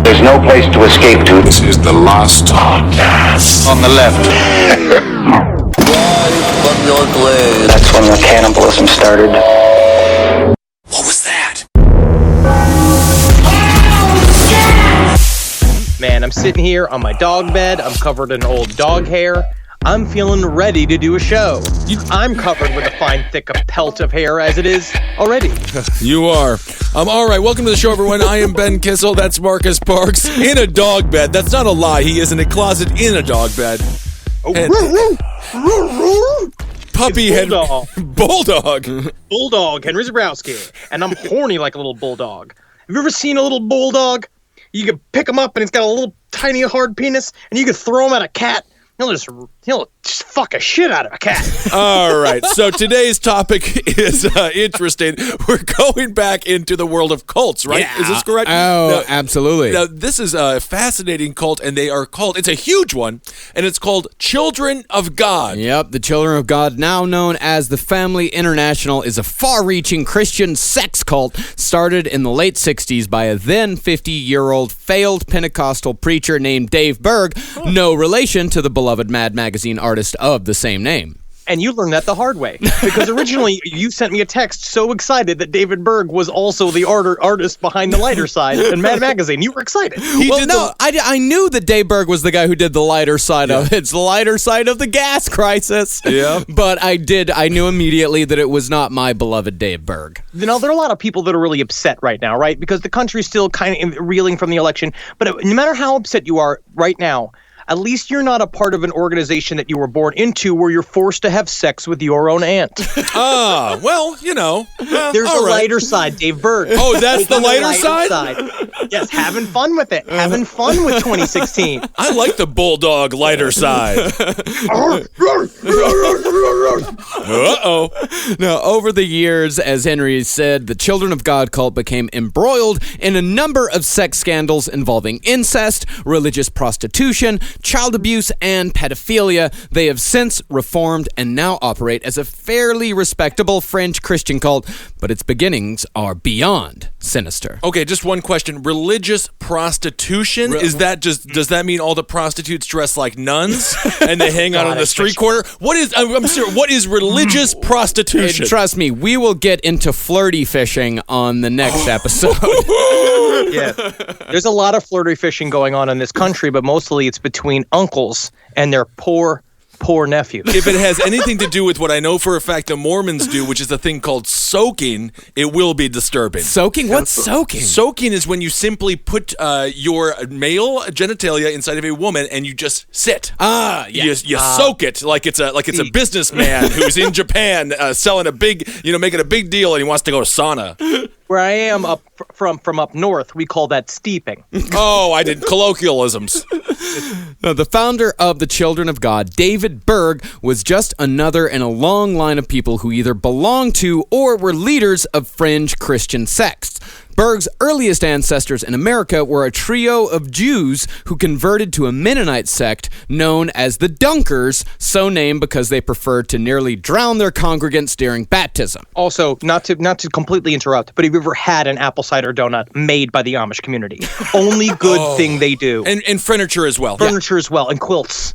There's no place to escape to. This is the last podcast. On the left. From your grave. That's when the cannibalism started. What was that? Man, I'm sitting here on my dog bed. I'm covered in old dog hair. I'm feeling ready to do a show. I'm covered with a fine, thick pelt of hair as it is already. You are. All right, welcome to the show, everyone. I am Ben Kissel. That's Marcus Parks. In a dog bed. That's not a lie. He is in a closet in a dog bed. Puppy head. Bulldog. Bulldog, Henry Zabrowski. And I'm horny like a little bulldog. Have you ever seen a little bulldog? You can pick him up and it's got a little tiny hard penis and you can throw him at a cat. He'll just fuck a shit out of a cat. All right. So today's topic is interesting. We're going back into the world of cults, right? Yeah. Is this correct? Oh, absolutely. Now, this is a fascinating cult, and they are called, it's a huge one, and it's called Children of God. Yep, the Children of God, now known as the Family International, is a far-reaching Christian sex cult started in the late 60s by a then 50-year-old failed Pentecostal preacher named David Berg, no relation to the beloved Mad Magazine artist of the same name. And you learned that the hard way. Because originally, you sent me a text so excited that David Berg was also the artist behind The Lighter Side in Mad Magazine. You were excited. I knew that Dave Berg was the guy who did the lighter side of it. It's the lighter side of the gas crisis. Yeah. But I knew immediately that it was not my beloved Dave Berg. You know, there are a lot of people that are really upset right now, right? Because the country's still kind of reeling from the election. But no matter how upset you are right now, at least you're not a part of an organization that you were born into where you're forced to have sex with your own aunt. Well, you know. There's a lighter side, Dave Berg. Oh, that's the lighter side? Yes, having fun with it. Having fun with 2016. I like the bulldog lighter side. Uh-oh. Now, over the years, as Henry said, the Children of God cult became embroiled in a number of sex scandals involving incest, religious prostitution, child abuse, and pedophilia. They have since reformed and now operate as a fairly respectable French Christian cult, but its beginnings are beyond sinister. Okay, just one question. Religious prostitution? Does that mean all the prostitutes dress like nuns and they hang out on the street corner? I'm serious, what is religious prostitution? And trust me, we will get into flirty fishing on the next episode. Yeah. There's a lot of flirty fishing going on in this country, but mostly it's between uncles and their poor nephews. If it has anything to do with what I know for a fact the Mormons do, which is a thing called soaking, it will be disturbing. Soaking? What's soaking? Soaking is when you simply put your male genitalia inside of a woman and you just sit. You soak it like it's a businessman who's in Japan selling making a big deal and he wants to go to sauna. Where I am from up north, we call that steeping. Oh, I did colloquialisms. The founder of the Children of God, David Berg, was just another in a long line of people who either belonged to or were leaders of fringe Christian sects. Berg's earliest ancestors in America were a trio of Jews who converted to a Mennonite sect known as the Dunkers, so named because they preferred to nearly drown their congregants during baptism. Also, not to completely interrupt, but have you ever had an apple cider donut made by the Amish community? Only good thing they do. And furniture as well. Furniture as well, and quilts.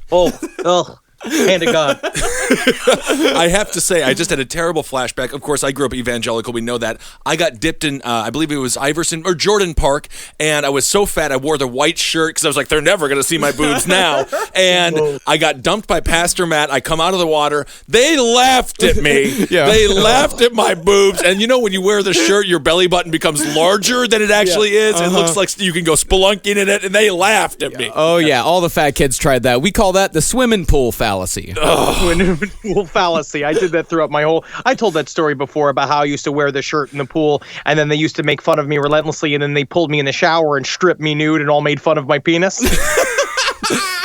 Hand of God. I have to say, I just had a terrible flashback. Of course, I grew up evangelical. We know that. I got dipped in, I believe it was Iverson or Jordan Park, and I was so fat I wore the white shirt because I was like, they're never going to see my boobs now. And I got dumped by Pastor Matt. I come out of the water. They laughed at me. They laughed at my boobs. And you know when you wear the shirt, your belly button becomes larger than it actually is. It looks like you can go spelunking in it, and they laughed at me. Oh, yeah. All the fat kids tried that. We call that the swimming pool fallacy. Swimming pool fallacy. I did that throughout I told that story before about how I used to wear the shirt in the pool, and then they used to make fun of me relentlessly, and then they pulled me in the shower and stripped me nude and all made fun of my penis.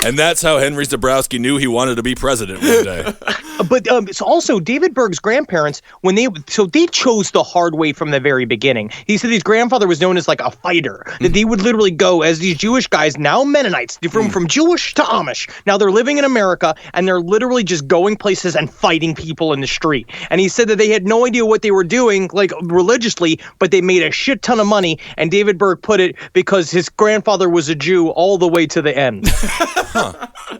And that's how Henry Zabrowski knew he wanted to be president one day. But so also David Berg's grandparents, they chose the hard way from the very beginning. He said his grandfather was known as like a fighter, that they would literally go as these Jewish guys, now Mennonites, from Jewish to Amish. Now they're living in America and they're literally just going places and fighting people in the street. And he said that they had no idea what they were doing, like religiously, but they made a shit ton of money. And David Berg put it because his grandfather was a Jew all the way to the end.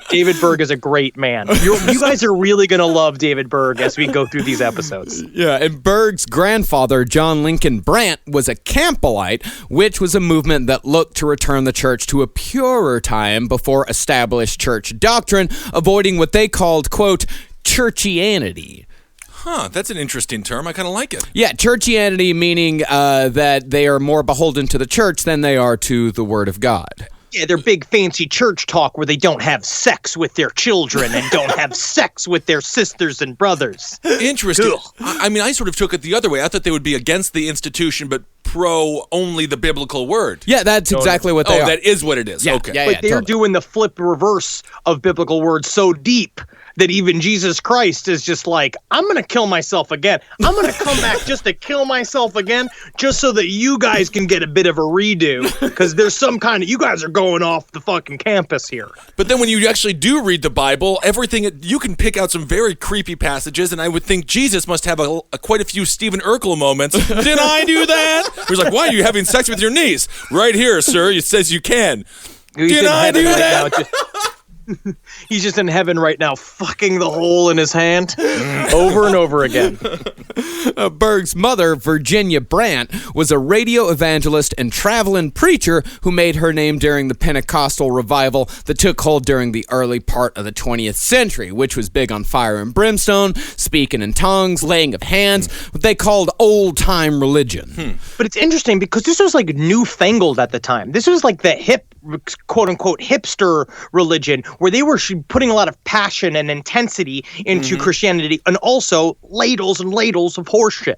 David Berg is a great man. You guys are really going to love David Berg as we go through these episodes. Yeah, and Berg's grandfather, John Lincoln Brandt, was a Campbellite, which was a movement that looked to return the church to a purer time before established church doctrine, avoiding what they called, quote, churchianity. Huh, that's an interesting term. I kind of like it. Yeah, churchianity meaning that they are more beholden to the church than they are to the Word of God. Yeah, their big fancy church talk where they don't have sex with their children and don't have sex with their sisters and brothers. Interesting. I mean, I sort of took it the other way. I thought they would be against the institution, but pro only the biblical word. Yeah, that's exactly what they are. Oh, that is what it is. Yeah, okay. yeah, But they're doing the flip reverse of biblical words so deep that even Jesus Christ is just like, I'm going to kill myself again. I'm going to come back just to kill myself again, just so that you guys can get a bit of a redo, because there's some kind of, you guys are going off the fucking campus here. But then when you actually do read the Bible, everything, you can pick out some very creepy passages, and I would think Jesus must have quite a few Stephen Urkel moments. Did I do that? He's like, why are you having sex with your niece? Right here, sir. It says you can. Did I do that? He's just in heaven right now, fucking the hole in his hand over and over again. Berg's mother, Virginia Brandt, was a radio evangelist and traveling preacher who made her name during the Pentecostal revival that took hold during the early part of the 20th century, which was big on fire and brimstone, speaking in tongues, laying of hands, what they called old-time religion. But it's interesting because this was like newfangled at the time. This was like the hip, quote-unquote, hipster religion, where they were putting a lot of passion and intensity into Christianity, and also ladles and ladles of horseshit.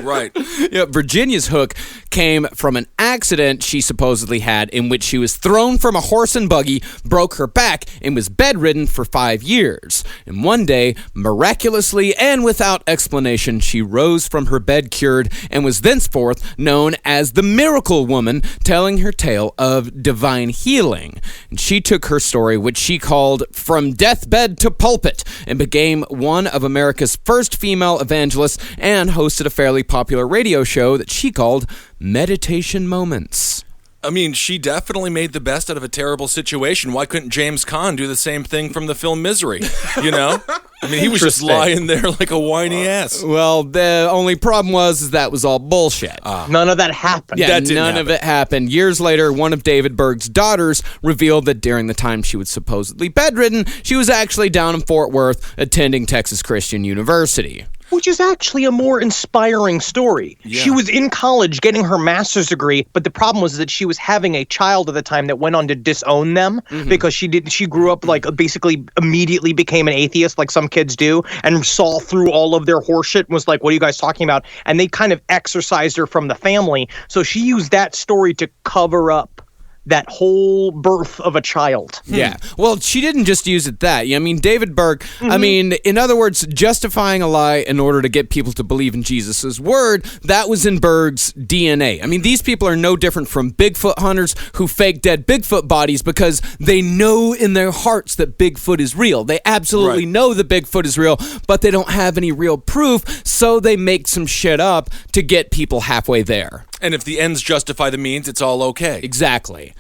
Right. Yeah, Virginia's hook came from an accident she supposedly had in which she was thrown from a horse and buggy, broke her back, and was bedridden for 5 years. And one day, miraculously and without explanation, she rose from her bed cured and was thenceforth known as the Miracle Woman, telling her tale of divine healing. And she took her story, which she called From Deathbed to Pulpit, and became one of America's first female evangelists and hosted a fairly popular radio show that she called Meditation Moments. I mean, she definitely made the best out of a terrible situation. Why couldn't James Caan do the same thing from the film Misery? You know? I mean, he was just lying there like a whiny ass. Well, the only problem was that was all bullshit. None of that happened. Yeah, none of it happened. Years later, one of David Berg's daughters revealed that during the time she was supposedly bedridden, she was actually down in Fort Worth attending Texas Christian University. Which is actually a more inspiring story. Yeah. She was in college getting her master's degree, but the problem was that she was having a child at the time that went on to disown them because she grew up like basically immediately became an atheist like some kids do and saw through all of their horseshit and was like, what are you guys talking about? And they kind of exorcised her from the family. So she used that story to cover up that whole birth of a child. Yeah. Well, she didn't just use it that. I mean, David Berg, I mean, in other words, justifying a lie in order to get people to believe in Jesus' word, that was in Berg's DNA. I mean, these people are no different from Bigfoot hunters who fake dead Bigfoot bodies because they know in their hearts that Bigfoot is real. They absolutely know that Bigfoot is real, but they don't have any real proof, so they make some shit up to get people halfway there. And if the ends justify the means, it's all okay. Exactly.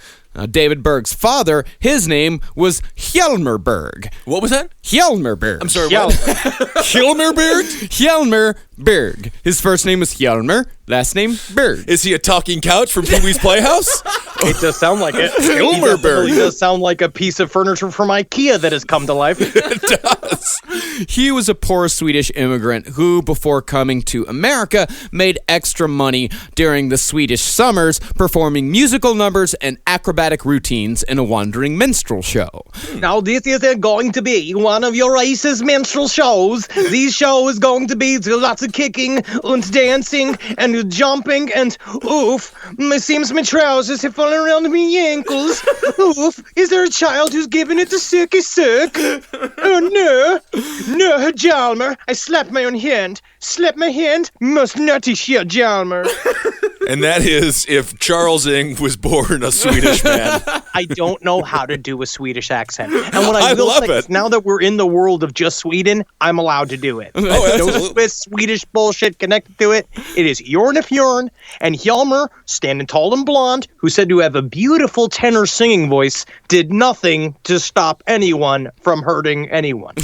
David Berg's father, his name was Hjalmar Berg. What was that? Hjalmar Berg. I'm sorry, what? Hjalmar Berg? Hjalmar Berg. His first name was Hjalmar, last name Berg. Is he a talking couch from Pee-wee's Playhouse? It does sound like it. Hjalmar Berg. It does sound like a piece of furniture from IKEA that has come to life. It does. He was a poor Swedish immigrant who, before coming to America, made extra money during the Swedish summers performing musical numbers and acrobatic routines in a wandering minstrel show. Now, this is going to be one of your racist minstrel shows. This show is going to be lots of kicking and dancing and jumping and oof, it seems my trousers have fallen around my ankles. Oof, is there a child who's giving it the sicky sick? Oh no, No, Jalmer. I slapped my own hand. Slapped my hand. Most nutty shit, Jalmer. And that is if Charles Ng was born a Swedish man. I don't know how to do a Swedish accent. And what I I will love say it. is now that we're in the world of just Sweden, I'm allowed to do it. Oh, No absolutely. Swiss, Swedish bullshit connected to it. It is Jorn if Jorn and Hjalmar, standing tall and blonde, who said to have a beautiful tenor singing voice, did nothing to stop anyone from hurting anyone.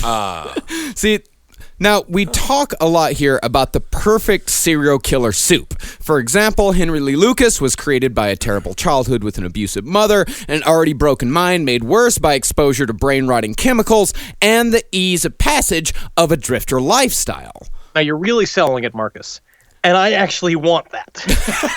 See, now, we talk a lot here about the perfect serial killer soup. For example, Henry Lee Lucas was created by a terrible childhood with an abusive mother, an already broken mind made worse by exposure to brain-rotting chemicals, and the ease of passage of a drifter lifestyle. Now, you're really selling it, Marcus. And I actually want that.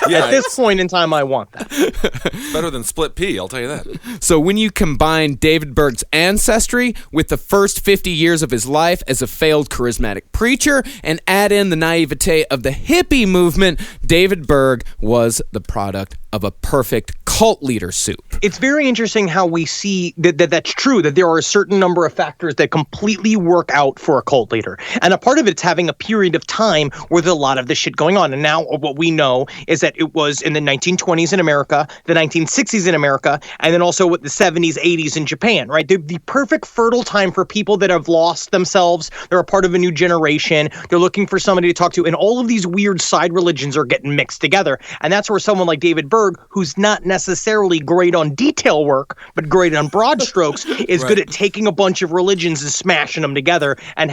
Yeah, At this point in time, I want that. it's better than split pea, I'll tell you that. So when you combine David Berg's ancestry with the first 50 years of his life as a failed charismatic preacher and add in the naivete of the hippie movement, David Berg was the product of a perfect cult leader soup. It's very interesting how we see that's true, that there are a certain number of factors that completely work out for a cult leader. And a part of it's having a period of time where there's a lot of this shit going on. And now what we know is that it was in the 1920s in America, the 1960s in America, and then also with the 70s, 80s in Japan, right? The perfect fertile time for people that have lost themselves. They're a part of a new generation. They're looking for somebody to talk to. And all of these weird side religions are getting mixed together. And that's where someone like David Berg, who's not necessarily great on detail work, but great on broad strokes, is good at taking a bunch of religions and smashing them together and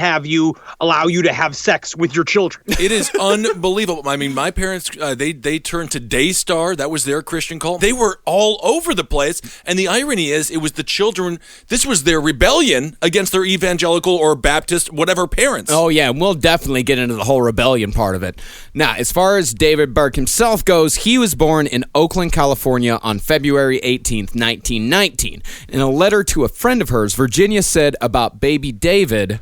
allow you to have sex with your children. It is unbelievable. I mean, my parents, they turned to Daystar. That was their Christian cult. They were all over the place. And the irony is, it was the children, this was their rebellion against their evangelical or Baptist, whatever parents. Oh, yeah, and we'll definitely get into the whole rebellion part of it. Now, as far as David Berg himself goes, he was born in Oakland, California on February 18th, 1919. In a letter to a friend of hers, Virginia said about baby David,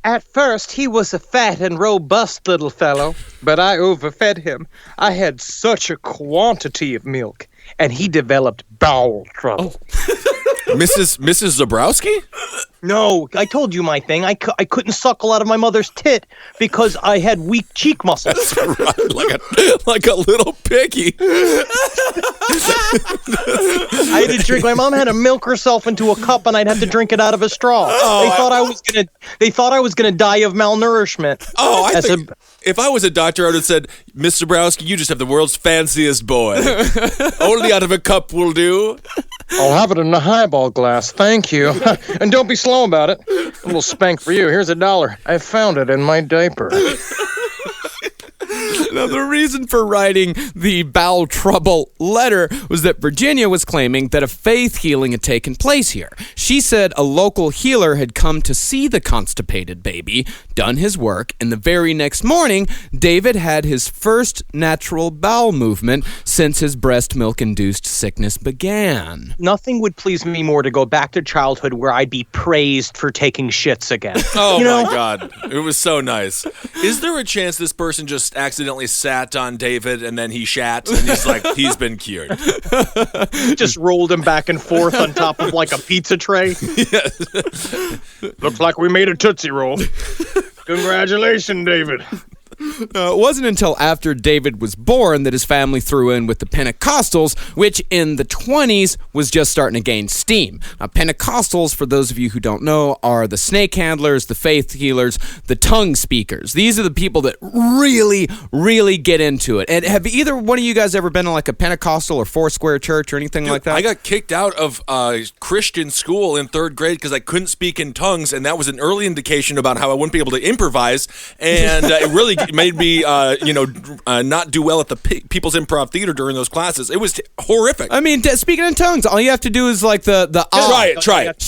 At first, he was a fat and robust little fellow, but I overfed him. I had such a quantity of milk, and he developed bowel trouble. Mrs. Zabrowski? No, I told you my thing. I couldn't suckle out of my mother's tit because I had weak cheek muscles. Right, like a little piggy. I had to drink. My mom had to milk herself into a cup, and I'd have to drink it out of a straw. They thought I was gonna die of malnourishment. Oh, I think if I was a doctor, I would have said, Mr. Zabrowski, you just have the world's fanciest boy. Only out of a cup will do. I'll have it in a highball glass, thank you. And don't be slow about it. A little spank for you. Here's $1. I found it in my diaper. Now, the reason for writing the bowel trouble letter was that Virginia was claiming that a faith healing had taken place here. She said a local healer had come to see the constipated baby, done his work, and the very next morning, David had his first natural bowel movement since his breast milk-induced sickness began. Nothing would please me more to go back to childhood where I'd be praised for taking shits again. Oh, my God. It was so nice. Is there a chance this person just accidentally sat on David and then he shat and he's like, he's been cured? Just rolled him back and forth on top of like a pizza tray. Looks like we made a Tootsie Roll. Congratulations, David. It wasn't until after David was born that his family threw in with the Pentecostals, which in the 20s was just starting to gain steam. Now, Pentecostals, for those of you who don't know, are the snake handlers, the faith healers, the tongue speakers. These are the people that really, really get into it. And have either one of you guys ever been to like a Pentecostal or Foursquare church or anything like that? I got kicked out of Christian school in 3rd grade because I couldn't speak in tongues, and that was an early indication about how I wouldn't be able to improvise, and it really made me, not do well at the People's Improv Theater during those classes. It was horrific. I mean, speaking in tongues, all you have to do is like the Try it.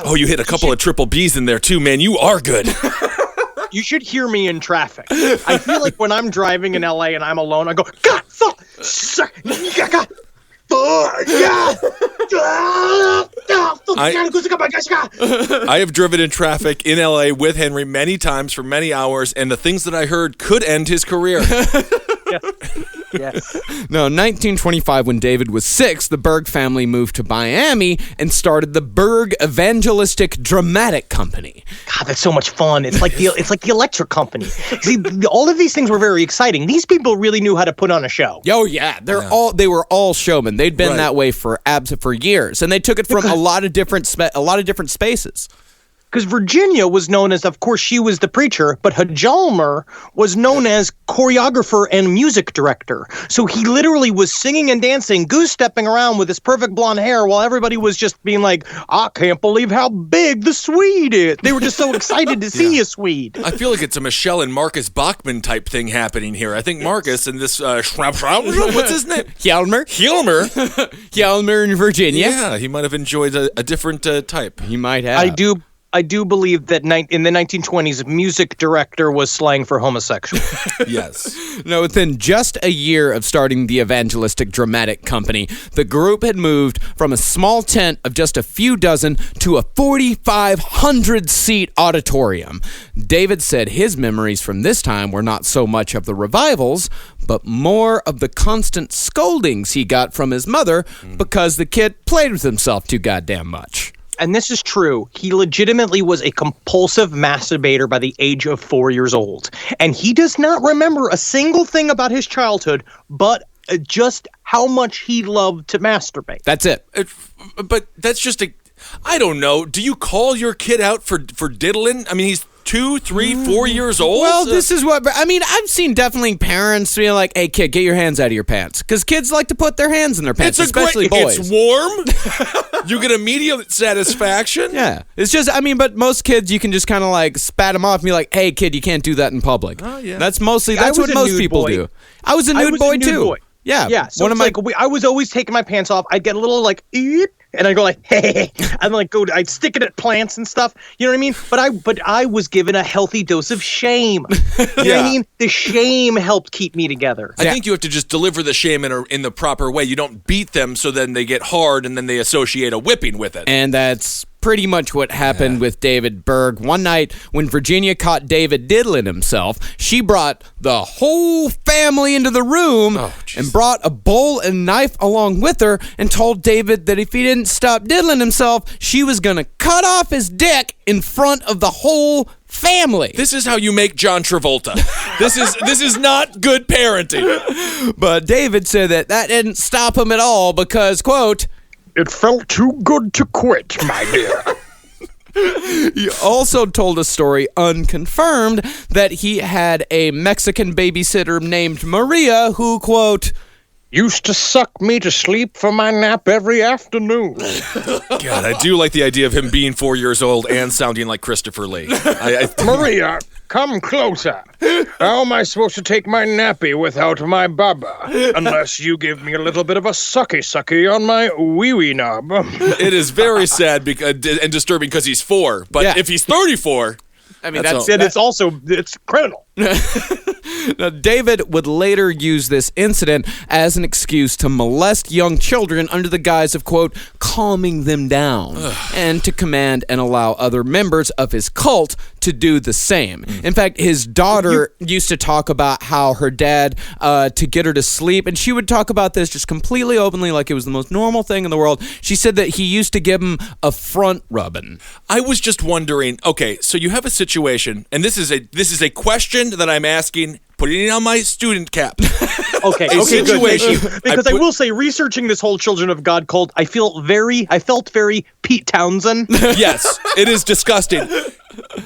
Oh, you hit a couple of triple B's in there too, man. You are good. You should hear me in traffic. I feel like when I'm driving in LA and I'm alone, I go, God, fuck, God. I have driven in traffic in LA with Henry many times for many hours, and the things that I heard could end his career. Yes. No, 1925, when David was 6, the Berg family moved to Miami and started the Berg Evangelistic Dramatic Company. God, that's so much fun. It's like the electric company. See, all of these things were very exciting. These people really knew how to put on a show. Oh yeah, they were all showmen. They'd been Right. that way for years, and they took it from a lot of different spaces. Because Virginia was known as, of course, she was the preacher, but Hjalmar was known as choreographer and music director. So he literally was singing and dancing, goose-stepping around with his perfect blonde hair while everybody was just being like, I can't believe how big the Swede is. They were just so excited to see a Swede. I feel like it's a Michelle and Marcus Bachmann type thing happening here. I think Marcus and this what's his name? Hjalmar in Virginia. Yeah, he might have enjoyed a different type. He might have. I do believe that in the 1920s, music director was slang for homosexual. Yes. No, within just a year of starting the Evangelistic Dramatic Company, the group had moved from a small tent of just a few dozen to a 4,500-seat auditorium. David said his memories from this time were not so much of the revivals, but more of the constant scoldings he got from his mother because the kid played with himself too goddamn much. And this is true. He legitimately was a compulsive masturbator by the age of 4 years old. And he does not remember a single thing about his childhood, but just how much he loved to masturbate. That's it. But that's just I don't know. Do you call your kid out for diddling? I mean, he's 2, 3, 4 years old. Well, this is what I mean. I've seen definitely parents being like, "Hey, kid, get your hands out of your pants," because kids like to put their hands in their pants, especially boys. It's warm. You get immediate satisfaction. Yeah, it's just. I mean, but most kids, you can just kind of like spat them off and be like, "Hey, kid, you can't do that in public." Oh, yeah. That's what was a most nude people boy. do. I was a nude boy too. Yeah, Yeah. So I was always taking my pants off. I'd get a little like, eep, and I'd go like, hey, and like I'd stick it at plants and stuff. You know what I mean? But I was given a healthy dose of shame. You know what I mean? The shame helped keep me together. I think you have to just deliver the shame in the proper way. You don't beat them so then they get hard and then they associate a whipping with it. And that's pretty much what happened with David Berg. One night, when Virginia caught David diddling himself, she brought the whole family into the room and brought a bowl and knife along with her and told David that if he didn't stop diddling himself, she was going to cut off his dick in front of the whole family. This is how you make John Travolta. This is not good parenting. But David said that didn't stop him at all because, quote, It felt too good to quit, my dear. he also told a story unconfirmed that he had a Mexican babysitter named Maria who, quote, Used to suck me to sleep for my nap every afternoon. God, I do like the idea of him being 4 years old and sounding like Christopher Lee. Maria, come closer. How am I supposed to take my nappy without my baba? Unless you give me a little bit of a sucky on my wee-wee knob. It is very sad and disturbing because he's 4. But if he's 34... I mean, it's criminal. Now, David would later use this incident as an excuse to molest young children under the guise of, quote, calming them down, and to command and allow other members of his cult to do the same. In fact, his daughter used to talk about how her dad, to get her to sleep, and she would talk about this just completely openly like it was the most normal thing in the world. She said that he used to give him a front rubbing. I was just wondering, okay, so you have a situation, and this is a question that I'm asking, putting it on my student cap. Okay, situation. Good. Because I will say, researching this whole Children of God cult, I felt very Pete Townsend. Yes, it is disgusting.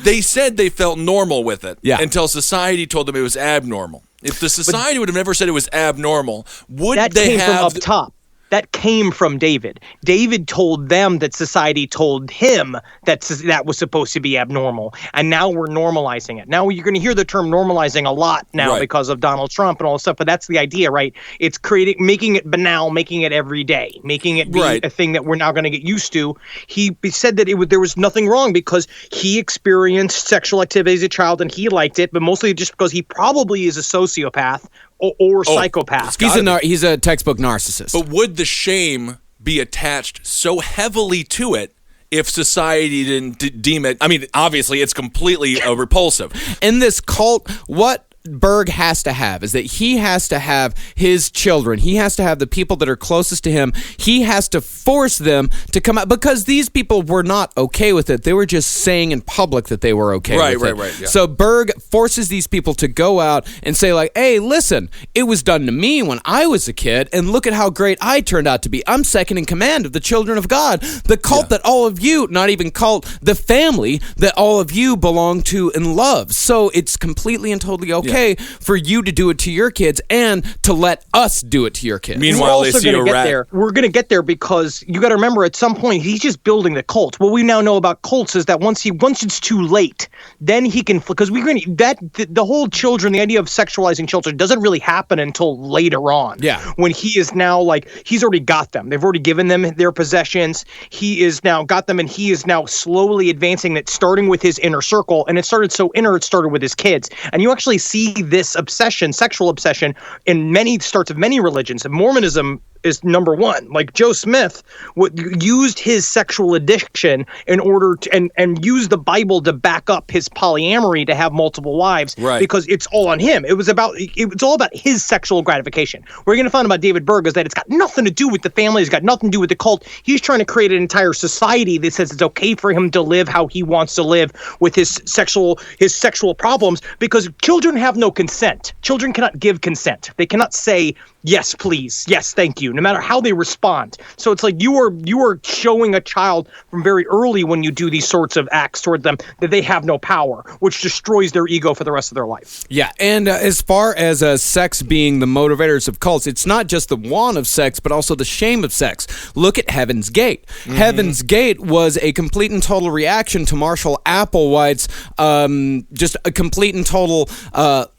They said they felt normal with it until society told them it was abnormal. If the society would have never said it was abnormal, would they have... From up top. That came from David. David told them that society told him that was supposed to be abnormal. And now we're normalizing it. Now you're going to hear the term normalizing a lot now because of Donald Trump and all this stuff. But that's the idea, right? It's making it banal, making it every day, making it be a thing that we're now going to get used to. He said that there was nothing wrong because he experienced sexual activity as a child and he liked it, but mostly just because he probably is a sociopath or psychopath. He's a textbook narcissist. But would the shame be attached so heavily to it if society didn't deem it? I mean, obviously, it's completely repulsive. In this cult, what Berg has to have is that he has to have his children. He has to have the people that are closest to him. He has to force them to come out because these people were not okay with it. They were just saying in public that they were okay with it. Right. Yeah. So Berg forces these people to go out and say like, hey, listen, it was done to me when I was a kid, and look at how great I turned out to be. I'm second in command of the children of God, the cult that all of you, not even cult, the family that all of you belong to and love. So it's completely and totally okay for you to do it to your kids and to let us do it to your kids. Meanwhile, they see a rat. We're going to get there because you got to remember at some point he's just building the cult. What we now know about cults is that once it's too late, then he can, because the whole children, the idea of sexualizing children doesn't really happen until later on. Yeah. When he is now he's already got them. They've already given them their possessions. He is now got them, and he is now slowly advancing it, starting with his inner circle. And it started with his kids. And you actually see this obsession, sexual obsession, in starts of many religions. Mormonism is number one. Like Joe Smith used his sexual addiction in order to and used the Bible to back up his polyamory to have multiple wives, because it's all on him. It's all about his sexual gratification. We're going to find about David Berg is that it's got nothing to do with the family. It's got nothing to do with the cult. He's trying to create an entire society that says it's okay for him to live how he wants to live with his sexual problems, because children have no consent. Children cannot give consent. They cannot say, yes, please. Yes, thank you. No matter how they respond. So it's like you are showing a child from very early when you do these sorts of acts toward them that they have no power, which destroys their ego for the rest of their life. Yeah, and as far as sex being the motivators of cults, it's not just the want of sex, but also the shame of sex. Look at Heaven's Gate. Mm-hmm. Heaven's Gate was a complete and total reaction to Marshall Applewhite's just a complete and total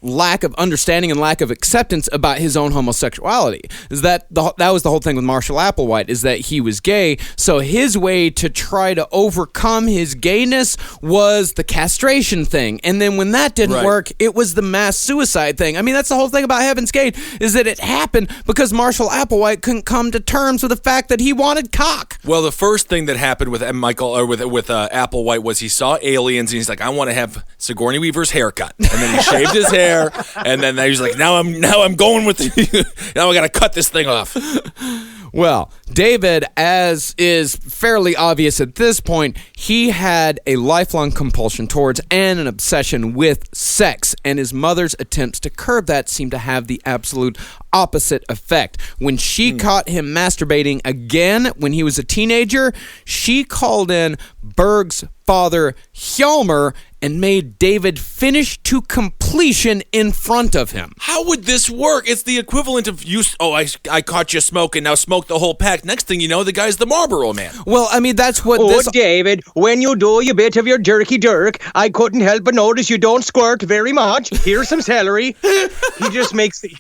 lack of understanding and lack of acceptance about his own homosexuality. Is that was the whole thing with Marshall Applewhite, is that he was gay, so his way to try to overcome his gayness was the castration thing. And then when that didn't work, it was the mass suicide thing. I mean, that's the whole thing about Heaven's Gate, is that it happened because Marshall Applewhite couldn't come to terms with the fact that he wanted cock. Well, the first thing that happened with Applewhite was he saw aliens and he's like, I want to have Sigourney Weaver's haircut. And then he shaved his hair, and then he was like, now I'm going with now I got to cut this thing off. Well, David, as is fairly obvious at this point, he had a lifelong compulsion towards and an obsession with sex, and his mother's attempts to curb that seemed to have the absolute opposite effect. When she caught him masturbating again when he was a teenager, she called in Berg's father, Hjalmar, and made David finish to completion in front of him. How would this work? It's the equivalent of I caught you smoking, now smoke the whole pack. Next thing you know, the guy's the Marlboro Man. Well, I mean, that's what David, when you do your bit of your jerky jerk, I couldn't help but notice you don't squirt very much. Here's some celery. He just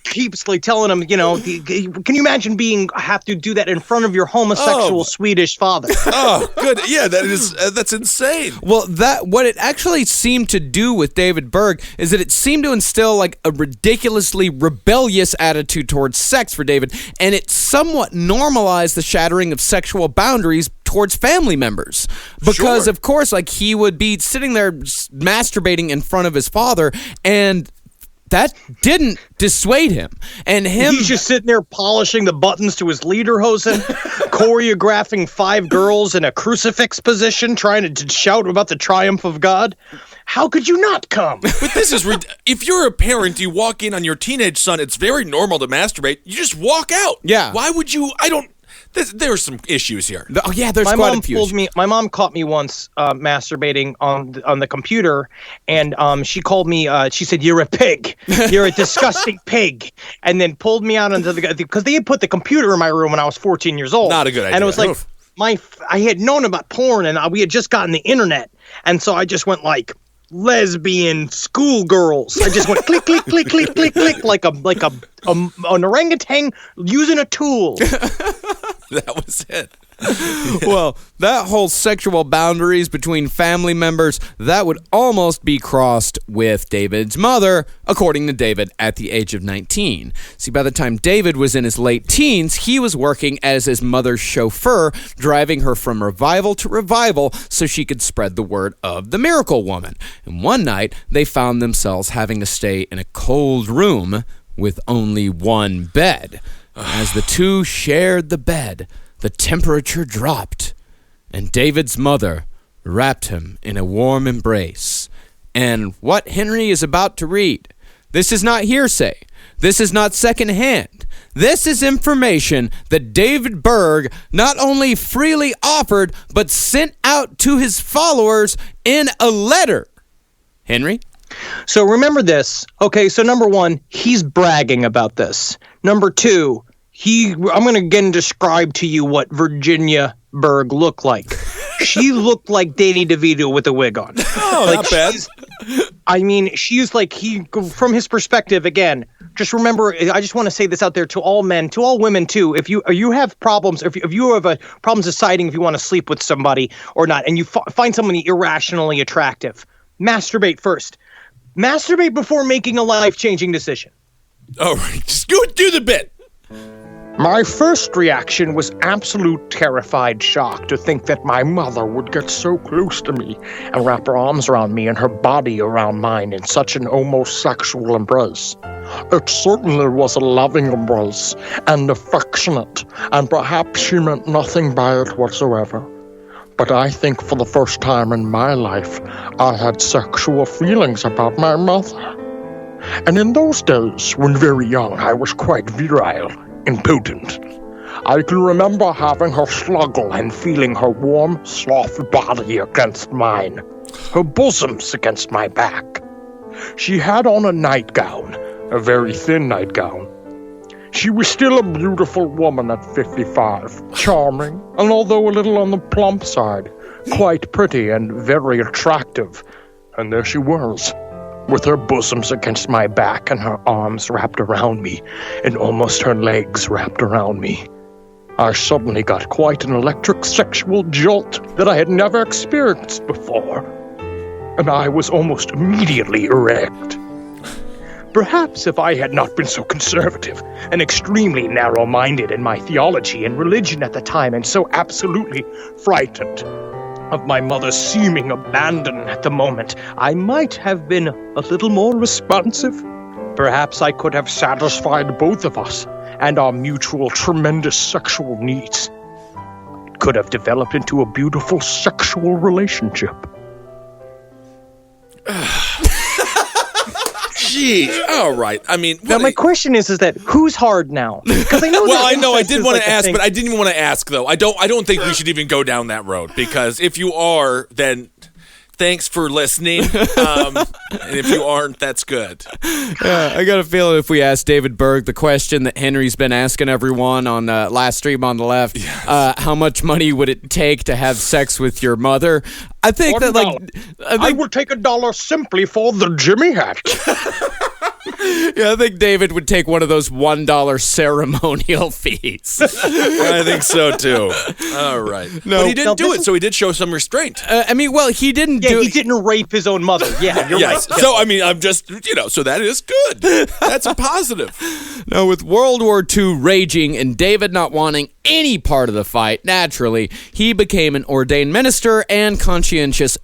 keeps telling him, can you imagine have to do that in front of your homosexual Swedish father? Oh, good. Yeah, that's insane. Well, what it actually seemed to do with David Berg is that it seemed to instill like a ridiculously rebellious attitude towards sex for David, and it somewhat normalized the shattering of sexual boundaries towards family members. Because, of course, he would be sitting there masturbating in front of his father, and that didn't dissuade him. And he's just sitting there polishing the buttons to his lederhosen, choreographing 5 girls in a crucifix position, trying to shout about the triumph of God. How could you not come? But this is if you're a parent, you walk in on your teenage son, it's very normal to masturbate. You just walk out. Yeah. Why would you? There's some issues here. Oh yeah, there's quite a few. My mom caught me once masturbating on the computer, and she called me. She said, "You're a pig. You're a disgusting pig," and then pulled me out into because they had put the computer in my room when I was 14 years old. Not a good idea. And it was like I had known about porn, and we had just gotten the internet, and so I just went lesbian schoolgirls. I just went click, click, click, click, click, click, like an orangutan using a tool. That was it. Well, that whole sexual boundaries between family members, that would almost be crossed with David's mother, according to David, at the age of 19. See, by the time David was in his late teens, he was working as his mother's chauffeur, driving her from revival to revival so she could spread the word of the miracle woman. And one night, they found themselves having to stay in a cold room with only one bed. As the two shared the bed, the temperature dropped, and David's mother wrapped him in a warm embrace. And what Henry is about to read, this is not hearsay. This is not secondhand. This is information that David Berg not only freely offered, but sent out to his followers in a letter. Henry? So remember this. Okay, so number one, he's bragging about this. Number two, I'm going to again describe to you what Virginia Berg looked like. She looked like Danny DeVito with a wig on. Oh, like, not bad. She's like, from his perspective, again, just remember, I just want to say this out there to all men, to all women too. If you have problems, if you have problems deciding if you want to sleep with somebody or not, and you find somebody irrationally attractive, masturbate first. Masturbate before making a life-changing decision. All right, just go do the bit. My first reaction was absolute terrified shock to think that my mother would get so close to me and wrap her arms around me and her body around mine in such an almost sexual embrace. It certainly was a loving embrace and affectionate, and perhaps she meant nothing by it whatsoever. But I think for the first time in my life, I had sexual feelings about my mother. And in those days, when very young, I was quite virile. Impotent. I can remember having her snuggle and feeling her warm, soft body against mine, her bosoms against my back. She had on a nightgown, a very thin nightgown. She was still a beautiful woman at 55, charming, and although a little on the plump side, quite pretty and very attractive. And there she was, with her bosoms against my back and her arms wrapped around me, and almost her legs wrapped around me. I suddenly got quite an electric sexual jolt that I had never experienced before, and I was almost immediately erect. Perhaps if I had not been so conservative and extremely narrow-minded in my theology and religion at the time, and so absolutely frightened of my mother's seeming abandon at the moment, I might have been a little more responsive. Perhaps I could have satisfied both of us and our mutual tremendous sexual needs. It could have developed into a beautiful sexual relationship. Jeez. All right. I mean, now my question is that who's hard now? Because I know. Well, I know. I did want to ask, but I didn't even want to ask though. I don't think we should even go down that road, because if you are, then thanks for listening. And if you aren't, that's good. I got a feeling if we asked David Berg the question that Henry's been asking everyone on last stream on the left, how much money would it take to have sex with your mother? I think $1. that I would take $1 simply for the Jimmy hat. I think David would take one of those $1 ceremonial fees. I think so too. All right. No, but he didn't do it, so he did show some restraint. He didn't he didn't rape his own mother. Yeah, you're right. So, I mean, I'm just, so that is good. That's a positive. Now, with World War II raging and David not wanting any part of the fight, naturally, he became an ordained minister and conscientious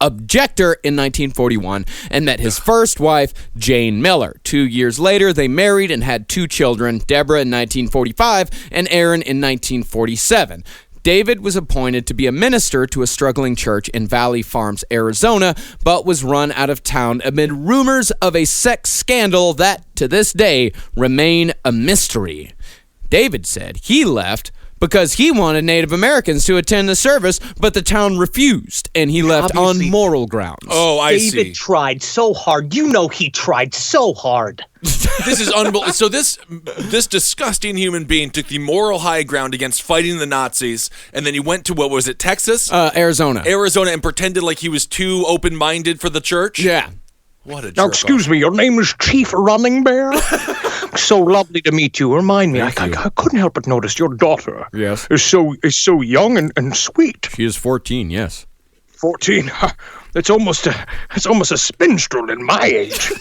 objector in 1941 and met his first wife, Jane Miller. 2 years later, they married and had 2 children, Deborah in 1945 and Aaron in 1947. David was appointed to be a minister to a struggling church in Valley Farms, Arizona, but was run out of town amid rumors of a sex scandal that, to this day, remain a mystery. David said he left because he wanted Native Americans to attend the service, but the town refused, and he left on moral grounds. Oh, I see. David tried so hard. You know he tried so hard. This is unbelievable. So this disgusting human being took the moral high ground against fighting the Nazis, and then he went to, what was it, Texas? Arizona. Arizona, and pretended like he was too open-minded for the church? Yeah. What a Now, excuse me, your name is Chief Running Bear? So lovely to meet you. Remind me, I couldn't help but notice your daughter Yes. is so young and sweet. She is 14, yes. 14. It's almost a spinster in my age.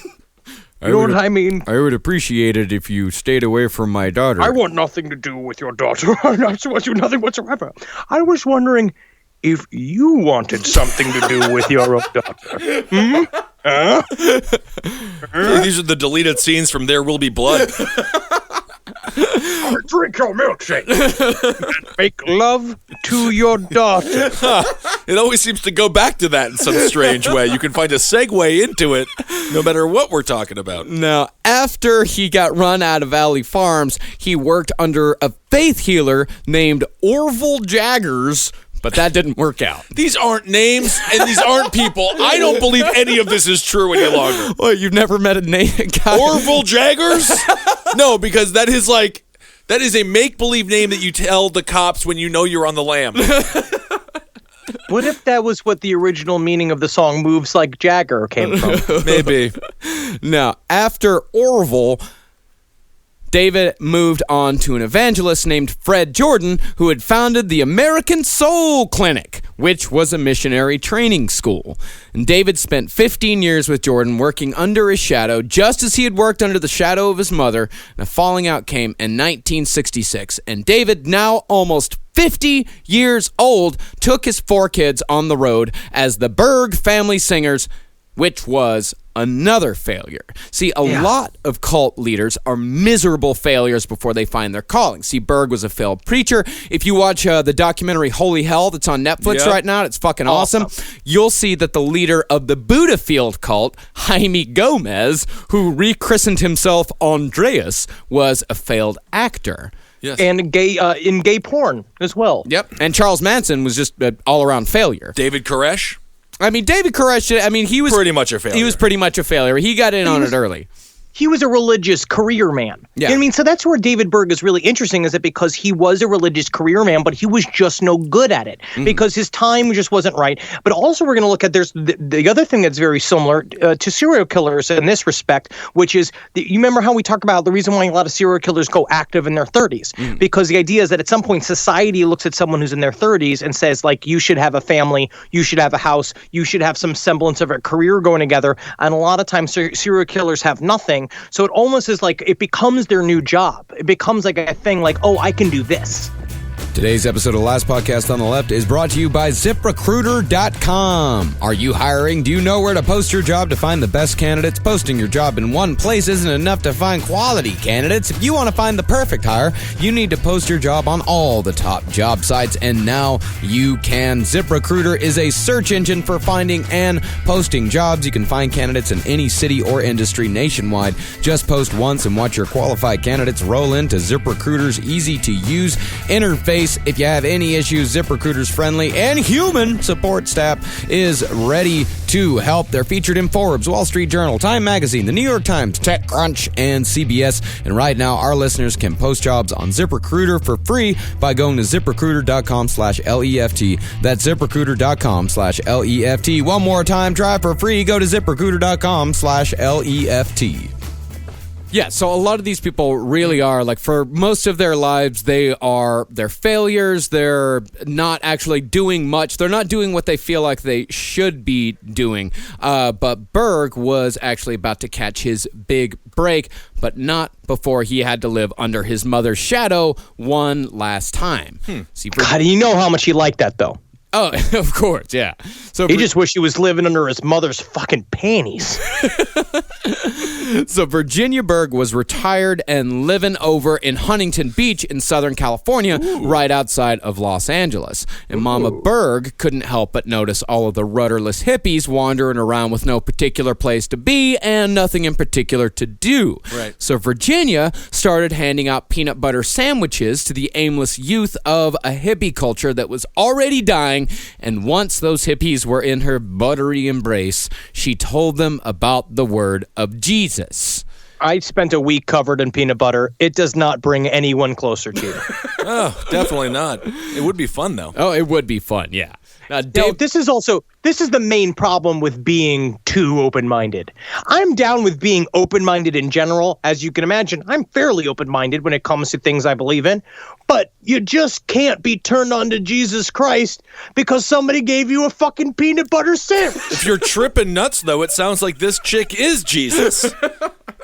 You know what I mean? I would appreciate it if you stayed away from my daughter. I want nothing to do with your daughter. I want you nothing whatsoever. I was wondering if you wanted something to do with your own daughter. These are the deleted scenes from There Will Be Blood. Drink your milkshake and make love to your daughter. It always seems to go back to that in some strange way. You can find a segue into it no matter what we're talking about. Now, after he got run out of Valley Farms, he worked under a faith healer named Orville Jaggers, but that didn't work out. These aren't names, and these aren't people. I don't believe any of this is true any longer. What, you've never met a guy? Orville Jaggers? No, because that is a make-believe name that you tell the cops when you know you're on the lam. What if that was what the original meaning of the song Moves Like Jagger came from? Maybe. Now, after Orville, David moved on to an evangelist named Fred Jordan, who had founded the American Soul Clinic, which was a missionary training school. And David spent 15 years with Jordan working under his shadow, just as he had worked under the shadow of his mother. And a falling out came in 1966. And David, now almost 50 years old, took his 4 kids on the road as the Berg Family Singers, which was another failure. See, a lot of cult leaders are miserable failures before they find their calling. See, Berg was a failed preacher. If you watch the documentary Holy Hell that's on Netflix right now, it's fucking awesome. You'll see that the leader of the Buddha Field cult, Jaime Gomez, who rechristened himself Andreas, was a failed actor. Yes. And in gay porn as well. Yep. And Charles Manson was just an all-around failure. David Koresh? I mean, David Koresh, he was pretty much a failure. He was pretty much a failure. He got in on it early. He was a religious career man. Yeah. You know what I mean? So that's where David Berg is really interesting, is that because he was a religious career man, but he was just no good at it because his time just wasn't right. But also we're going to look at, there's the other thing that's very similar to serial killers in this respect, which is, you remember how we talk about the reason why a lot of serial killers go active in their 30s? Because the idea is that at some point society looks at someone who's in their 30s and says, like, you should have a family, you should have a house, you should have some semblance of a career going together. And a lot of times serial killers have nothing. So it almost is like it becomes their new job. It becomes like a thing like, oh, I can do this. Today's episode of Last Podcast on the Left is brought to you by ZipRecruiter.com. Are you hiring? Do you know where to post your job to find the best candidates? Posting your job in one place isn't enough to find quality candidates. If you want to find the perfect hire, you need to post your job on all the top job sites, and now you can. ZipRecruiter is a search engine for finding and posting jobs. You can find candidates in any city or industry nationwide. Just post once and watch your qualified candidates roll into ZipRecruiter's easy-to-use interface. If you have any issues, ZipRecruiter's friendly and human support staff is ready to help. They're featured in Forbes, Wall Street Journal, Time Magazine, the New York Times, TechCrunch, and CBS. And right now, our listeners can post jobs on ZipRecruiter for free by going to ZipRecruiter.com/LEFT. That's ZipRecruiter.com/LEFT. One more time, try for free. Go to ZipRecruiter.com/LEFT. Yeah, so a lot of these people really are, like, for most of their lives, they're failures. They're not actually doing much. They're not doing what they feel like they should be doing. But Berg was actually about to catch his big break, but not before he had to live under his mother's shadow one last time. See, God, you know how much he liked that, though. Oh, of course, yeah. So he just wished he was living under his mother's fucking panties. So Virginia Berg was retired and living over in Huntington Beach in Southern California, right outside of Los Angeles. And Mama Berg couldn't help but notice all of the rudderless hippies wandering around with no particular place to be and nothing in particular to do. Right. So Virginia started handing out peanut butter sandwiches to the aimless youth of a hippie culture that was already dying. And once those hippies were in her buttery embrace, she told them about the word of Jesus. I spent a week covered in peanut butter. It does not bring anyone closer to you. Oh, definitely not. It would be fun, though. Oh, it would be fun, yeah. No, this is the main problem with being too open-minded. I'm down with being open-minded in general. As you can imagine, I'm fairly open-minded when it comes to things I believe in. But you just can't be turned on to Jesus Christ because somebody gave you a fucking peanut butter sandwich. If you're tripping nuts, though, it sounds like this chick is Jesus.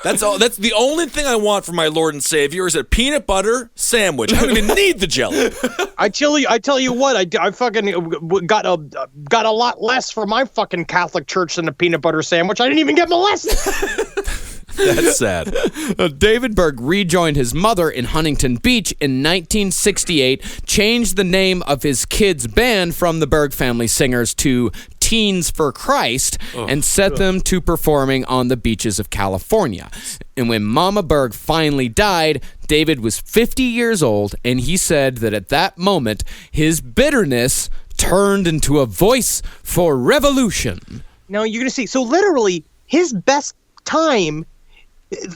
That's all. That's the only thing I want from my Lord and Savior is a peanut butter sandwich. I don't even need the jelly. I tell you what, I fucking got a lot less for my fucking Catholic church than a peanut butter sandwich. I didn't even get molested. That's sad. David Berg rejoined his mother in Huntington Beach in 1968, changed the name of his kids' band from the Berg Family Singers to Teens for Christ, and set them to performing on the beaches of California. And when Mama Berg finally died, David was 50 years old, and he said that at that moment, his bitterness turned into a voice for revolution. Now you're going to see, so literally, his best time,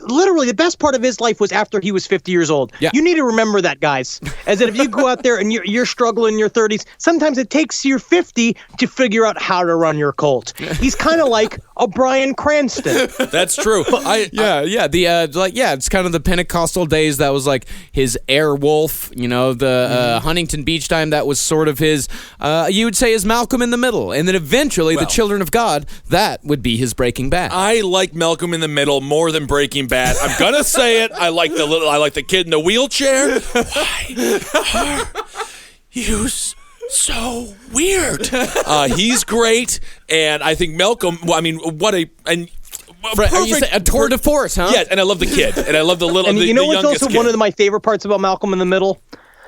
literally the best part of his life was after he was 50 years old. Yeah. You need to remember that, guys. As that if you go out there and you're struggling in your 30s, sometimes it takes you 50 to figure out how to run your cult. He's kind of like a Bryan Cranston. That's true. It's kind of the Pentecostal days. That was like his Airwolf, the Huntington Beach time. That was sort of his, you would say his Malcolm in the Middle. And then eventually the Children of God, that would be his Breaking Bad. I like Malcolm in the Middle more than Breaking Bad. I'm gonna say it. I like the kid in the wheelchair. Why are you so weird? He's great, and I think Malcolm. Well, I mean, what a and. Are you saying a tour de force, huh? Yeah, and I love the kid, and I love the little. And the, you know the what's also kid. one of my favorite parts about Malcolm in the Middle?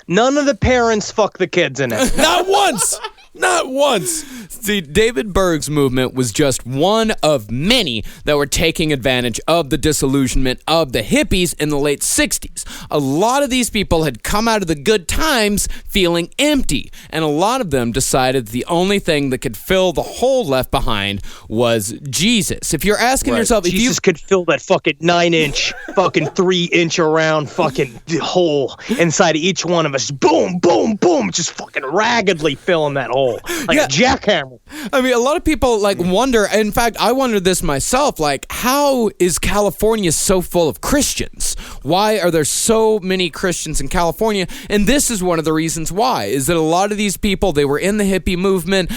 None of the parents fuck the kids in it. Not once. Not once. See, David Berg's movement was just one of many that were taking advantage of the disillusionment of the hippies in the late 60s. A lot of these people had come out of the good times feeling empty, and a lot of them decided the only thing that could fill the hole left behind was Jesus. If you're asking yourself, if Jesus could fill that fucking 9-inch, fucking 3-inch around fucking hole inside of each one of us. Boom, boom, boom, just fucking raggedly filling that hole. Like a jackhammer. I mean, a lot of people wonder, in fact, I wondered this myself, how is California so full of Christians? Why are there so many Christians in California? And this is one of the reasons why, is that a lot of these people, they were in the hippie movement,